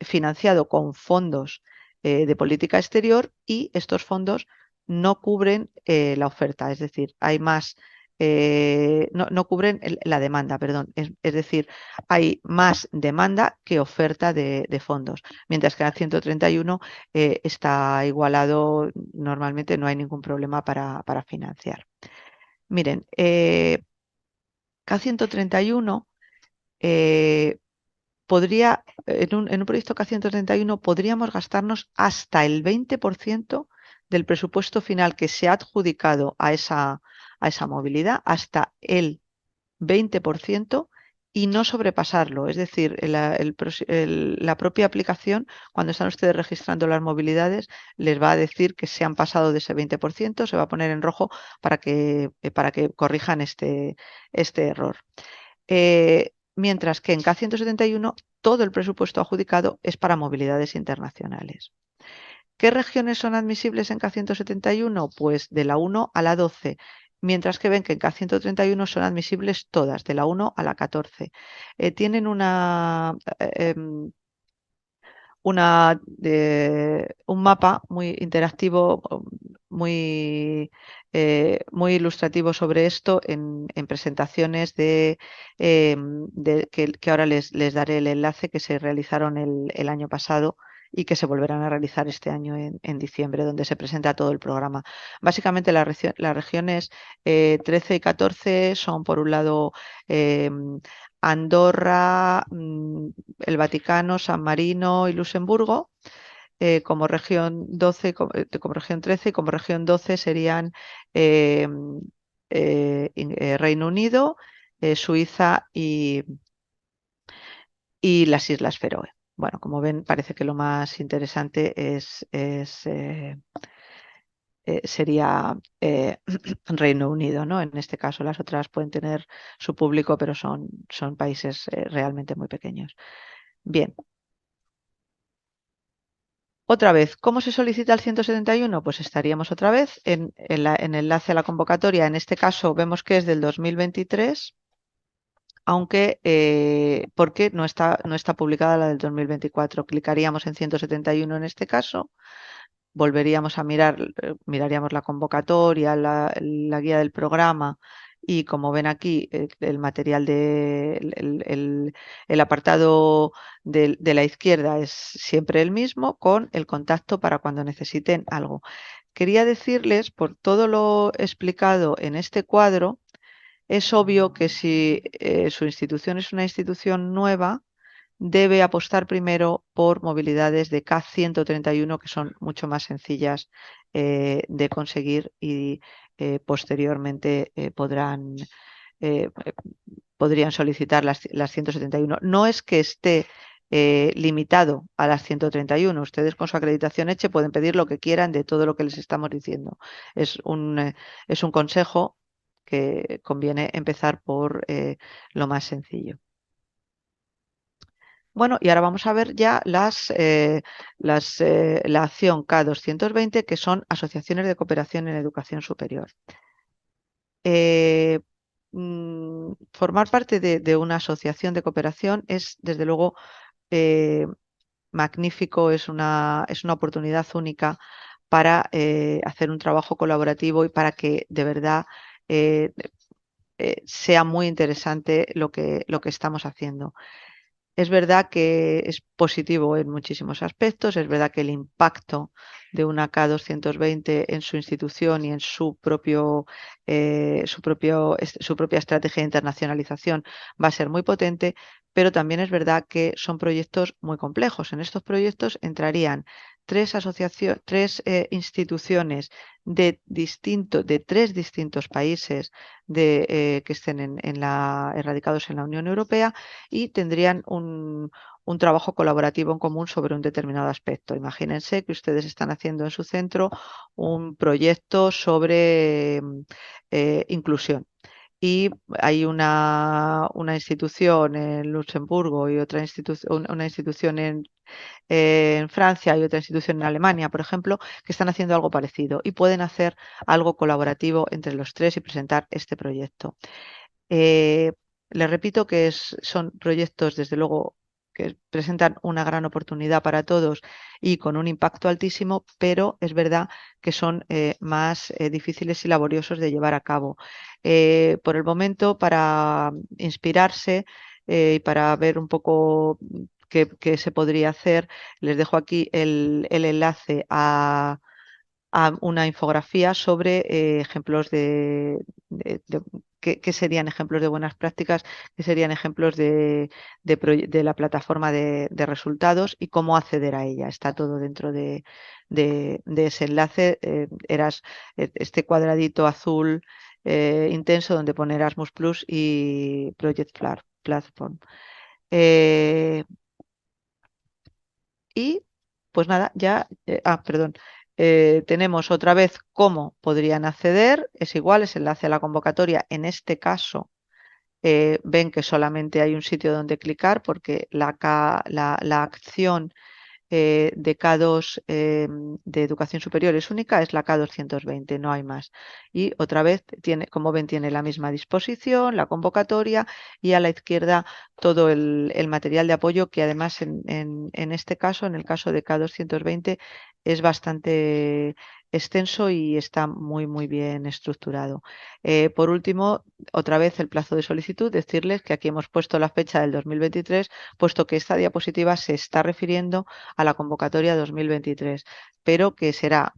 financiado con fondos de política exterior y estos fondos no cubren la oferta, es decir, hay más, no cubren la demanda, perdón, es decir, hay más demanda que oferta de fondos, mientras que el 131 está igualado, normalmente no hay ningún problema para financiar. Miren, K131 podría, en un proyecto K131 podríamos gastarnos hasta el 20% del presupuesto final que se ha adjudicado a esa movilidad, hasta el 20%, y no sobrepasarlo. Es decir, la propia aplicación, cuando están ustedes registrando las movilidades, les va a decir que se han pasado de ese 20%, se va a poner en rojo para que corrijan este error. Mientras que en K171 todo el presupuesto adjudicado es para movilidades internacionales. ¿Qué regiones son admisibles en K171? Pues de la 1 a la 12, mientras que ven que en K131 son admisibles todas, de la 1 a la 14. Tienen un mapa muy interactivo, muy ilustrativo sobre esto en presentaciones que ahora les daré el enlace, que se realizaron el año pasado y que se volverán a realizar este año en diciembre, donde se presenta todo el programa. Básicamente las regiones 13 y 14 son, por un lado, Andorra, el Vaticano, San Marino y Luxemburgo. Como región 12, como región 13, y como región 12 serían Reino Unido, Suiza y las Islas Feroe. Bueno, como ven, parece que lo más interesante sería Reino Unido, ¿no? En este caso, las otras pueden tener su público, pero son países realmente muy pequeños. Bien. Otra vez, ¿cómo se solicita el 171? Pues estaríamos otra vez en el enlace a la convocatoria. En este caso vemos que es del 2023, aunque porque no está publicada la del 2024. Clicaríamos en 171 en este caso, volveríamos a miraríamos la convocatoria, la guía del programa, y como ven aquí, el material el apartado de la izquierda es siempre el mismo, con el contacto para cuando necesiten algo. Quería decirles, por todo lo explicado en este cuadro, es obvio que si su institución es una institución nueva, debe apostar primero por movilidades de K131, que son mucho más sencillas de conseguir, y posteriormente podrían solicitar las 171. No es que esté limitado a las 131. Ustedes, con su acreditación hecha, pueden pedir lo que quieran de todo lo que les estamos diciendo. Es un consejo que conviene empezar por lo más sencillo. Bueno, y ahora vamos a ver ya la acción K220, que son asociaciones de cooperación en educación superior. Formar parte de una asociación de cooperación es, desde luego, magnífico, es una oportunidad única para hacer un trabajo colaborativo y para que de verdad sea muy interesante lo que estamos haciendo. Es verdad que es positivo en muchísimos aspectos, es verdad que el impacto de una K220 en su institución y en su propia estrategia de internacionalización va a ser muy potente, pero también es verdad que son proyectos muy complejos. En estos proyectos entrarían tres instituciones de tres distintos países que estén erradicados en la Unión Europea, y tendrían un trabajo colaborativo en común sobre un determinado aspecto. Imagínense que ustedes están haciendo en su centro un proyecto sobre inclusión, y hay una institución en Luxemburgo y una institución en Francia y otra institución en Alemania, por ejemplo, que están haciendo algo parecido, y pueden hacer algo colaborativo entre los tres y presentar este proyecto. Les repito que son proyectos, desde luego, que presentan una gran oportunidad para todos y con un impacto altísimo, pero es verdad que son más difíciles y laboriosos de llevar a cabo. Por el momento, para inspirarse y para ver un poco qué se podría hacer, les dejo aquí el enlace a una infografía sobre ejemplos qué serían ejemplos de buenas prácticas, qué serían ejemplos de la plataforma de resultados y cómo acceder a ella. Está todo dentro de ese enlace. Este cuadradito azul intenso donde pone Erasmus Plus y Project Platform. Y pues nada, ya, perdón, tenemos otra vez cómo podrían acceder. Es igual, es enlace a la convocatoria. En este caso, ven que solamente hay un sitio donde clicar porque la acción de K2 de educación superior es única, es la K220, no hay más. Y otra vez, como ven, tiene la misma disposición, la convocatoria y a la izquierda todo el material de apoyo que además en este caso, en el caso de K220, es bastante extenso y está muy bien estructurado. Por último, otra vez el plazo de solicitud, decirles que aquí hemos puesto la fecha del 2023, puesto que esta diapositiva se está refiriendo a la convocatoria 2023, pero que será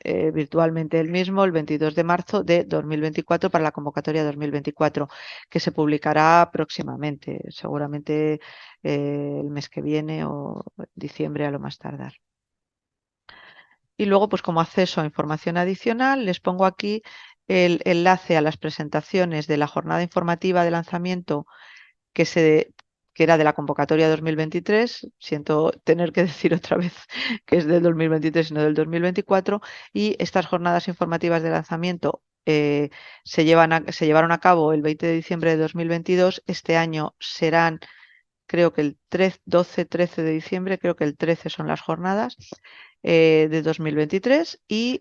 virtualmente el mismo, el 22 de marzo de 2024 para la convocatoria 2024, que se publicará próximamente, seguramente el mes que viene o diciembre a lo más tardar. Y luego, pues como acceso a información adicional, les pongo aquí el enlace a las presentaciones de la jornada informativa de lanzamiento que era de la convocatoria 2023, siento tener que decir otra vez que es del 2023 y no del 2024, y estas jornadas informativas de lanzamiento se llevaron a cabo el 20 de diciembre de 2022, este año serán, creo que el 12-13 de diciembre, creo que el 13 son las jornadas de 2023 y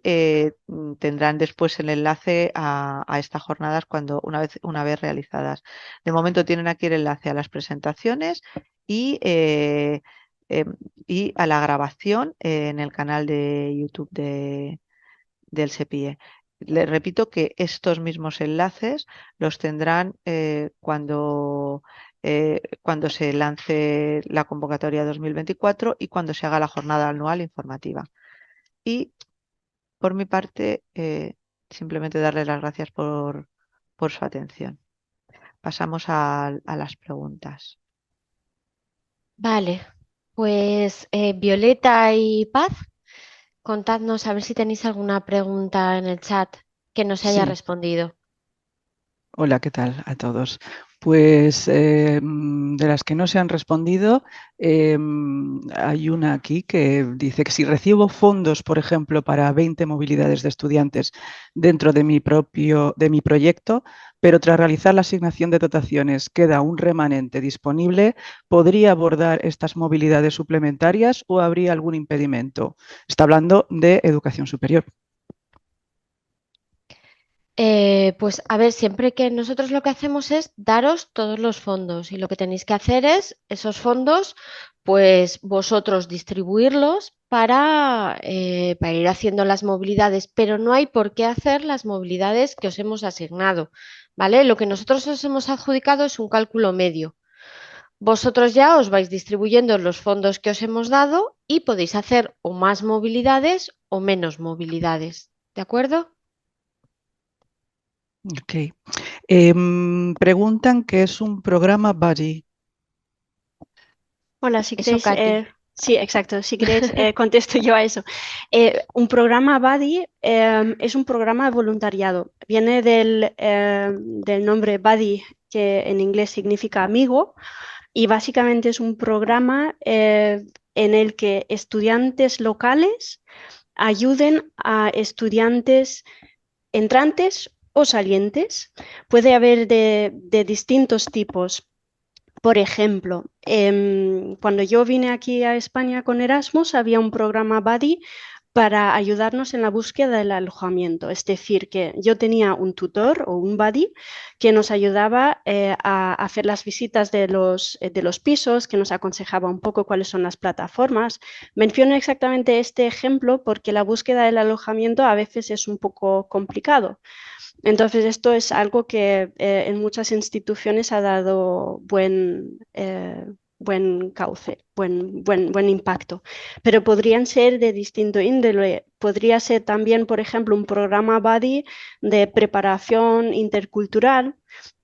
tendrán después el enlace a estas jornadas una vez realizadas. De momento tienen aquí el enlace a las presentaciones y, y a la grabación en el canal de YouTube del SEPIE. Les repito que estos mismos enlaces los tendrán cuando se lance la convocatoria 2024 y cuando se haga la jornada anual informativa. Y por mi parte, simplemente darles las gracias por su atención. Pasamos a las preguntas. Vale, pues Violeta y Paz, contadnos a ver si tenéis alguna pregunta en el chat que no se haya Sí, respondido. hola, ¿qué tal a todos? Pues de las que no se han respondido, hay una aquí que dice que si recibo fondos, por ejemplo, para 20 movilidades de estudiantes dentro de mi proyecto, pero tras realizar la asignación de dotaciones queda un remanente disponible, ¿podría abordar estas movilidades suplementarias o habría algún impedimento? Está hablando de educación superior. Pues a ver, siempre que nosotros lo que hacemos es daros todos los fondos y lo que tenéis que hacer es esos fondos, pues vosotros distribuirlos para ir haciendo las movilidades, pero no hay por qué hacer las movilidades que os hemos asignado, ¿vale? Lo que nosotros os hemos adjudicado es un cálculo medio. Vosotros ya os vais distribuyendo los fondos que os hemos dado y podéis hacer o más movilidades o menos movilidades, ¿de acuerdo? Ok. Preguntan qué es un programa Buddy. Hola, si Eso, queréis, Katy. sí, exacto, si queréis, contesto yo a eso. Un programa Buddy es un programa de voluntariado. Viene del nombre Buddy, que en inglés significa amigo, y básicamente es un programa en el que estudiantes locales ayuden a estudiantes entrantes o salientes. Puede haber de distintos tipos. Por ejemplo, cuando yo vine aquí a España con Erasmus, había un programa Buddy para ayudarnos en la búsqueda del alojamiento. Es decir, que yo tenía un tutor o un buddy que nos ayudaba a hacer las visitas de los pisos, que nos aconsejaba un poco cuáles son las plataformas. Menciono exactamente este ejemplo porque la búsqueda del alojamiento a veces es un poco complicado. Entonces, esto es algo que en muchas instituciones ha dado buen cauce. buen impacto. Pero podrían ser de distinto índole. Podría ser también, por ejemplo, un programa buddy de preparación intercultural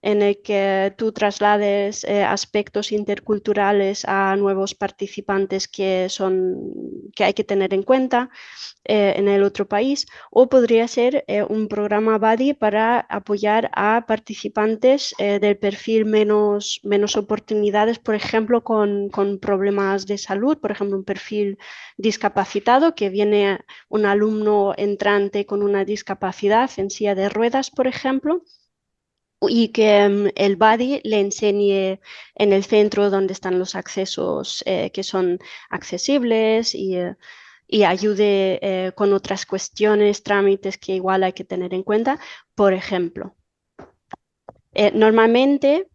en el que tú traslades aspectos interculturales a nuevos participantes que hay que tener en cuenta en el otro país, o podría ser un programa buddy para apoyar a participantes del perfil menos oportunidades, por ejemplo, con problemas de salud, por ejemplo, un perfil discapacitado, que viene un alumno entrante con una discapacidad en silla de ruedas, por ejemplo, y que el buddy le enseñe en el centro donde están los accesos que son accesibles y ayude con otras cuestiones, trámites que igual hay que tener en cuenta. Por ejemplo, normalmente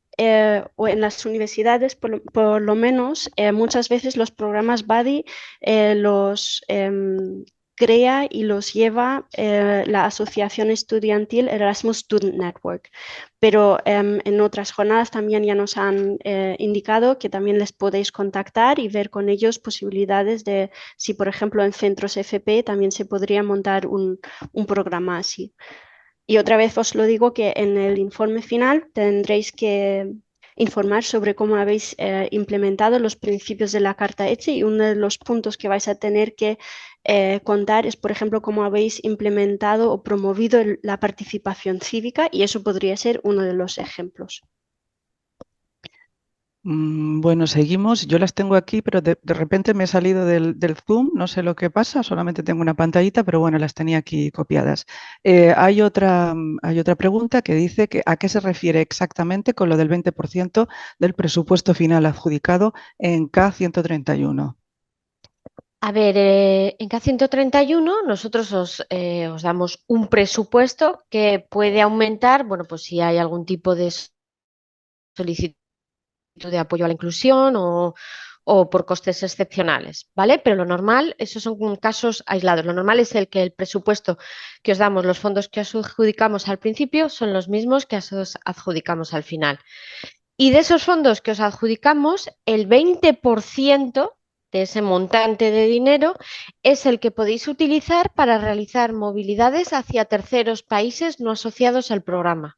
o en las universidades, por lo menos, muchas veces los programas buddy los crea y los lleva la asociación estudiantil Erasmus Student Network. Pero en otras jornadas también ya nos han indicado que también les podéis contactar y ver con ellos posibilidades de, si por ejemplo en centros FP también se podría montar un programa así. Y otra vez os lo digo que en el informe final tendréis que informar sobre cómo habéis implementado los principios de la Carta ECHE, y uno de los puntos que vais a tener que contar es, por ejemplo, cómo habéis implementado o promovido la participación cívica, y eso podría ser uno de los ejemplos. Bueno, seguimos. Yo las tengo aquí, pero de repente me he salido del Zoom. No sé lo que pasa, solamente tengo una pantallita, pero bueno, las tenía aquí copiadas. Hay otra pregunta que dice que a qué se refiere exactamente con lo del 20% del presupuesto final adjudicado en K131. A ver, en K131 nosotros os damos un presupuesto que puede aumentar, bueno, pues si hay algún tipo de solicitud de apoyo a la inclusión o por costes excepcionales, ¿vale? Pero lo normal, esos son casos aislados. Lo normal es el que el presupuesto que os damos, los fondos que os adjudicamos al principio, son los mismos que os adjudicamos al final. Y de esos fondos que os adjudicamos, el 20% de ese montante de dinero es el que podéis utilizar para realizar movilidades hacia terceros países no asociados al programa.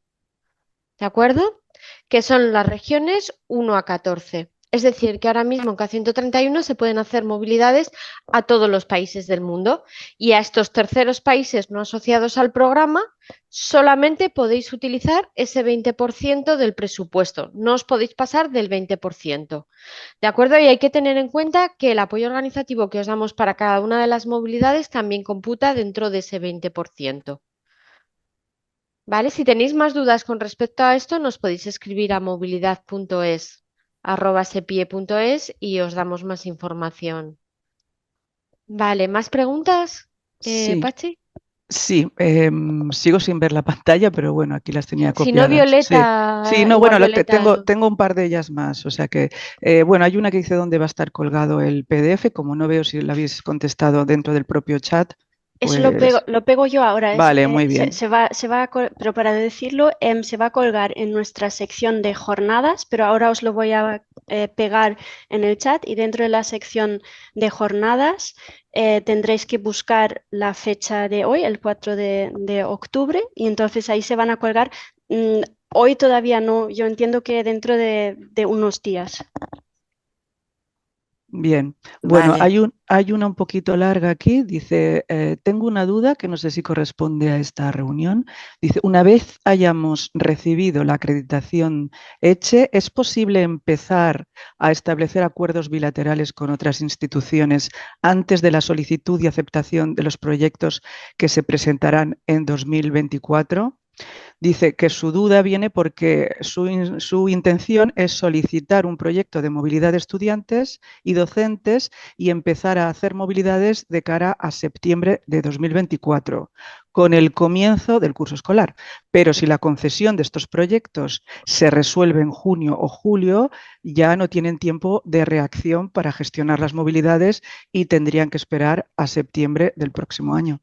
¿De acuerdo? Que son las regiones 1 a 14. Es decir, que ahora mismo en K131 se pueden hacer movilidades a todos los países del mundo, y a estos terceros países no asociados al programa solamente podéis utilizar ese 20% del presupuesto. No os podéis pasar del 20%. ¿De acuerdo? Y hay que tener en cuenta que el apoyo organizativo que os damos para cada una de las movilidades también computa dentro de ese 20%. ¿Vale? Si tenéis más dudas con respecto a esto, nos podéis escribir a movilidad.es@sepie.es y os damos más información. Vale, ¿más preguntas, Sí, Pachi? sí, sigo sin ver la pantalla, pero bueno, aquí las tenía Si no, copiadas. Sí, no, igual bueno, Violeta. tengo un par de ellas más. O sea que, bueno, hay una que dice dónde va a estar colgado el PDF. Como no veo si lo habéis contestado dentro del propio chat, Eso pues lo pego yo ahora. vale, muy bien. Pero para decirlo, se va a colgar en nuestra sección de jornadas, pero ahora os lo voy a pegar en el chat, y dentro de la sección de jornadas tendréis que buscar la fecha de hoy, el 4 de octubre, y entonces ahí se van a colgar. Hoy todavía no, yo entiendo que dentro de unos días. Bien, bueno, Vale. hay una un poquito larga aquí, dice, tengo una duda que no sé si corresponde a esta reunión. Dice, una vez hayamos recibido la acreditación ECHE, ¿es posible empezar a establecer acuerdos bilaterales con otras instituciones antes de la solicitud y aceptación de los proyectos que se presentarán en 2024? Dice que su duda viene porque su intención es solicitar un proyecto de movilidad de estudiantes y docentes y empezar a hacer movilidades de cara a septiembre de 2024, con el comienzo del curso escolar. Pero si la concesión de estos proyectos se resuelve en junio o julio, ya no tienen tiempo de reacción para gestionar las movilidades y tendrían que esperar a septiembre del próximo año.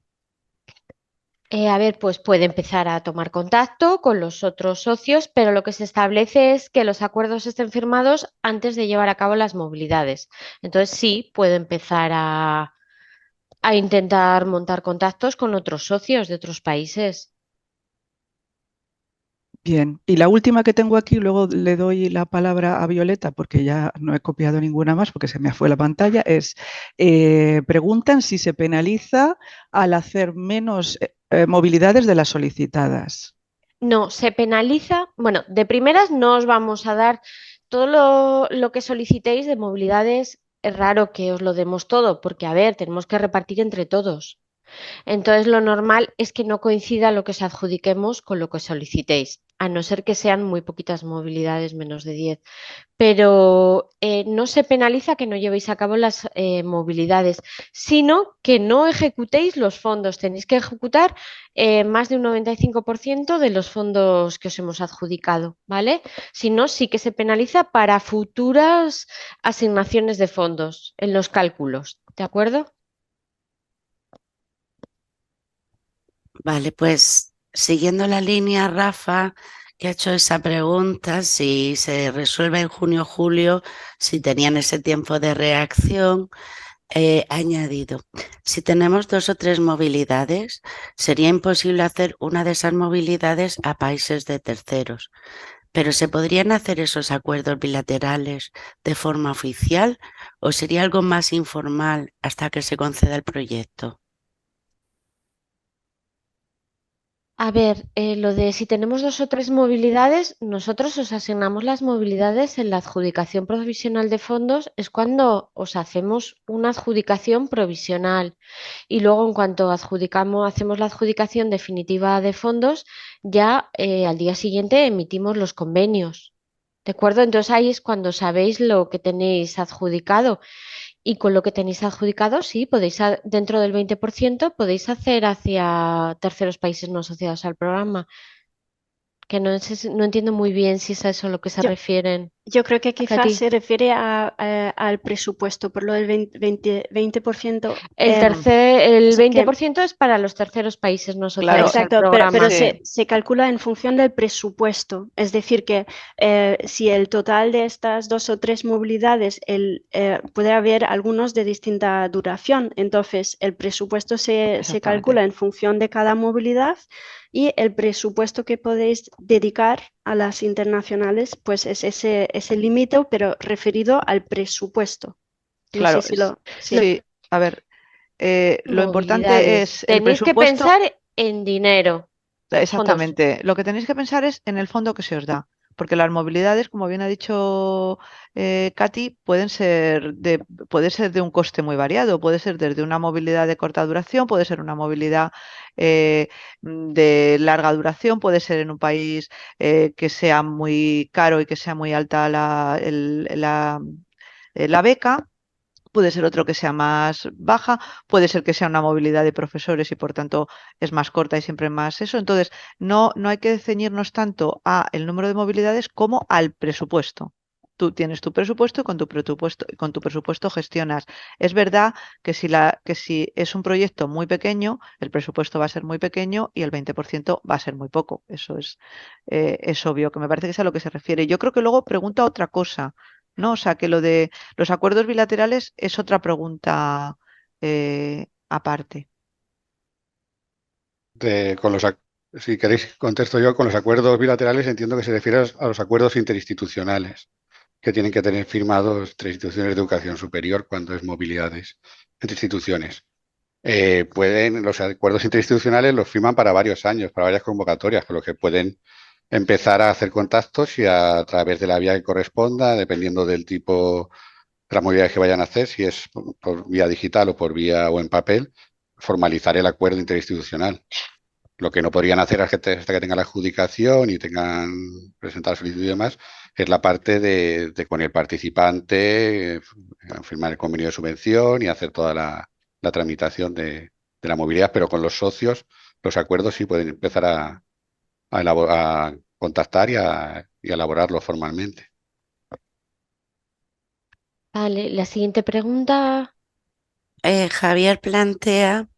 A ver, pues puede empezar a tomar contacto con los otros socios, pero lo que se establece es que los acuerdos estén firmados antes de llevar a cabo las movilidades. Entonces sí, puede empezar a intentar montar contactos con otros socios de otros países. Bien, y la última que tengo aquí, luego le doy la palabra a Violeta porque ya no he copiado ninguna más porque se me fue la pantalla, es, preguntan si se penaliza al hacer menos movilidades de las solicitadas. No, se penaliza. Bueno, de primeras no os vamos a dar todo lo que solicitéis de movilidades. Es raro que os lo demos todo, porque, a ver, tenemos que repartir entre todos. Entonces, lo normal es que no coincida lo que os adjudiquemos con lo que solicitéis, a no ser que sean muy poquitas movilidades, menos de 10. Pero no se penaliza que no llevéis a cabo las movilidades, sino que no ejecutéis los fondos. Tenéis que ejecutar más de un 95% de los fondos que os hemos adjudicado, ¿vale? Si no, sí que se penaliza para futuras asignaciones de fondos en los cálculos, ¿de acuerdo? Vale, pues siguiendo la línea, Rafa, que ha hecho esa pregunta, si se resuelve en junio o julio, si tenían ese tiempo de reacción, ha añadido, si tenemos 2 o 3 movilidades, sería imposible hacer una de esas movilidades a países de terceros, pero ¿se podrían hacer esos acuerdos bilaterales de forma oficial o sería algo más informal hasta que se conceda el proyecto? A ver, lo de si tenemos 2 o 3 movilidades, nosotros os asignamos las movilidades en la adjudicación provisional de fondos, es cuando os hacemos una adjudicación provisional y luego en cuanto hacemos la adjudicación definitiva de fondos, ya al día siguiente emitimos los convenios. ¿De acuerdo? Entonces ahí es cuando sabéis lo que tenéis adjudicado. Y con lo que tenéis adjudicado, sí, podéis, dentro del 20% podéis hacer hacia terceros países no asociados al programa, que no entiendo muy bien si es a eso a lo que se Yo, refieren. yo creo que quizás Katy. se refiere al presupuesto, por lo del 20%. El Que 20% es para los terceros países no Claro, asociados al exacto, pero programa. sí. se calcula en función del presupuesto. Es decir, que si el total de estas 2 o 3 movilidades, puede haber algunos de distinta duración. Entonces, el presupuesto se Exactamente. calcula en función de cada movilidad y el presupuesto que podéis dedicar a las internacionales, pues es ese límite, pero referido al presupuesto. No Claro, sé si lo... Sí. sí. A ver, lo importante Movilidades. es el Tenéis que presupuesto. pensar en dinero. Fondos. Exactamente. Lo que tenéis que pensar es en el fondo que se os da, porque las movilidades, como bien ha dicho Katy, puede ser de un coste muy variado. Puede ser desde una movilidad de corta duración, puede ser una movilidad de larga duración, puede ser en un país que sea muy caro y que sea muy alta la beca. Puede ser otro que sea más baja, puede ser que sea una movilidad de profesores y por tanto es más corta y siempre más eso. Entonces, no hay que ceñirnos tanto a el número de movilidades como al presupuesto. Tú tienes tu presupuesto y con tu presupuesto gestionas. Es verdad que si es un proyecto muy pequeño, el presupuesto va a ser muy pequeño y el 20% va a ser muy poco. Eso es obvio, que me parece que es a lo que se refiere. Yo creo que luego pregunta otra cosa, ¿no? O sea, que lo de los acuerdos bilaterales es otra pregunta aparte. Si queréis contesto yo, con los acuerdos bilaterales entiendo que se refiere a los acuerdos interinstitucionales que tienen que tener firmados entre instituciones de educación superior cuando es movilidades entre instituciones. Los acuerdos interinstitucionales los firman para varios años, para varias convocatorias, con lo que pueden empezar a hacer contactos y a través de la vía que corresponda, dependiendo del tipo de las movilidades que vayan a hacer, si es por vía digital o por vía o en papel, formalizar el acuerdo interinstitucional. Lo que no podrían hacer hasta que tengan la adjudicación y tengan presentado solicitud y demás, es la parte de con el participante, firmar el convenio de subvención y hacer toda la tramitación de la movilidad, pero con los socios, los acuerdos sí pueden empezar a contactar y a elaborarlo formalmente. Vale, la siguiente pregunta. Javier plantea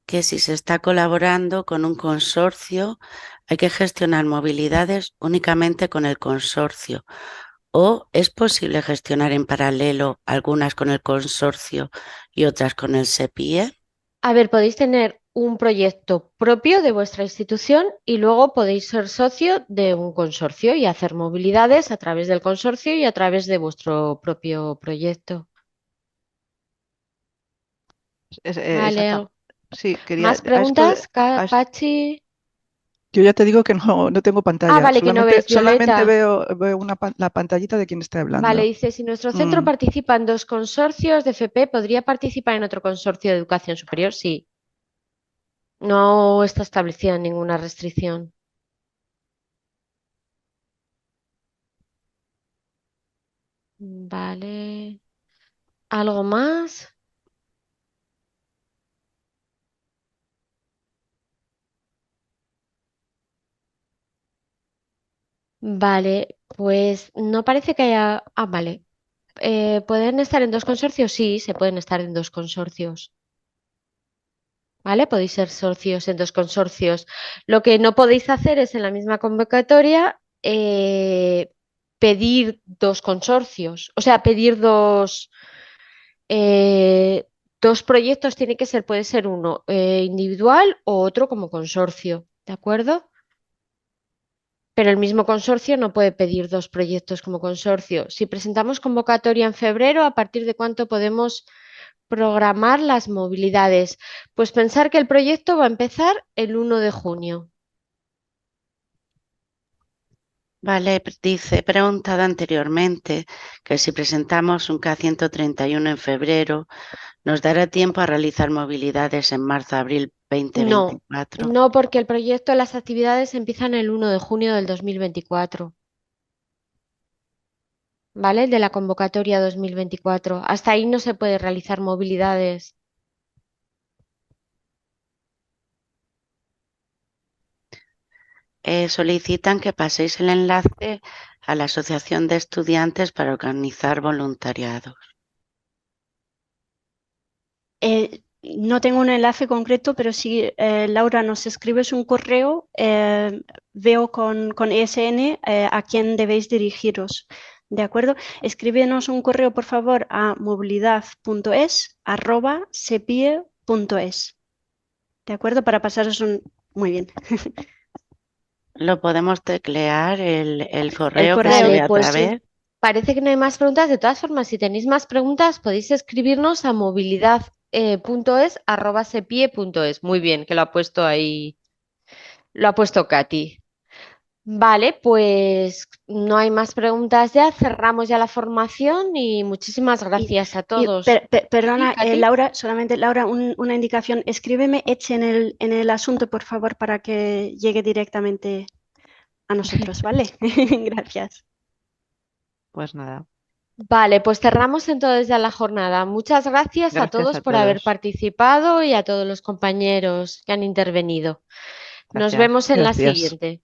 que si se está colaborando con un consorcio, hay que gestionar movilidades únicamente con el consorcio. ¿O es posible gestionar en paralelo algunas con el consorcio y otras con el SEPIE? A ver, podéis tener un proyecto propio de vuestra institución y luego podéis ser socio de un consorcio y hacer movilidades a través del consorcio y a través de vuestro propio proyecto. Vale, Exacto. Sí, quería ¿más a esto preguntas, a es- Pachi? Yo ya te digo que no tengo Ah, pantalla, vale, que no ves, solamente Violeta. veo la pantallita de quien está Vale, hablando. dice, si nuestro centro Mm, participa en 2 consorcios de FP, ¿podría participar en otro consorcio de educación superior? Sí, no está establecida ninguna restricción. Vale, ¿algo más? Vale, pues no parece que haya... Ah, vale. ¿Pueden estar en 2 consorcios? Sí, se pueden estar en 2 consorcios. ¿Vale? Podéis ser socios en 2 consorcios. Lo que no podéis hacer es en la misma convocatoria pedir 2 consorcios. O sea, pedir eh, 2 proyectos, tiene que ser, puede ser uno individual o otro como consorcio. ¿De acuerdo? Pero el mismo consorcio no puede pedir 2 proyectos como consorcio. Si presentamos convocatoria en febrero, ¿a partir de cuánto podemos programar las movilidades? Pues pensar que el proyecto va a empezar el 1 de junio. Vale, dice, he preguntado anteriormente que si presentamos un K131 en febrero, ¿nos dará tiempo a realizar movilidades en marzo-abril No, 2024? no, porque el proyecto, las actividades empiezan el 1 de junio del 2024. ¿Vale? De la convocatoria 2024. Hasta ahí no se puede realizar movilidades. Solicitan que paséis el enlace a la Asociación de Estudiantes para organizar voluntariados. No tengo un enlace concreto, pero si Laura nos escribes un correo, veo con ESN a quién debéis dirigiros. ¿De acuerdo? Escríbenos un correo, por favor, a movilidad.es@sepie.es. ¿De acuerdo? Para pasaros un... Muy bien. ¿Lo podemos teclear el El correo que se correo, ve Vale, a pues sí. través? parece que no hay más preguntas. De todas formas, si tenéis más preguntas, podéis escribirnos a movilidad.es@sepie.es. Muy bien, que lo ha puesto ahí, lo ha puesto Katy. Vale, pues no hay más preguntas ya. Cerramos ya la formación y muchísimas gracias a todos. Sí, Perdona, Katy. Laura, solamente Laura, una indicación. Escríbeme Eche en el asunto, por favor, para que llegue directamente a nosotros, ¿vale? Gracias. Pues nada, Vale, pues cerramos entonces ya la jornada. Muchas gracias a gracias todos a por haber todos. participado y a todos los compañeros que han intervenido. Nos Gracias. vemos en la gracias. siguiente.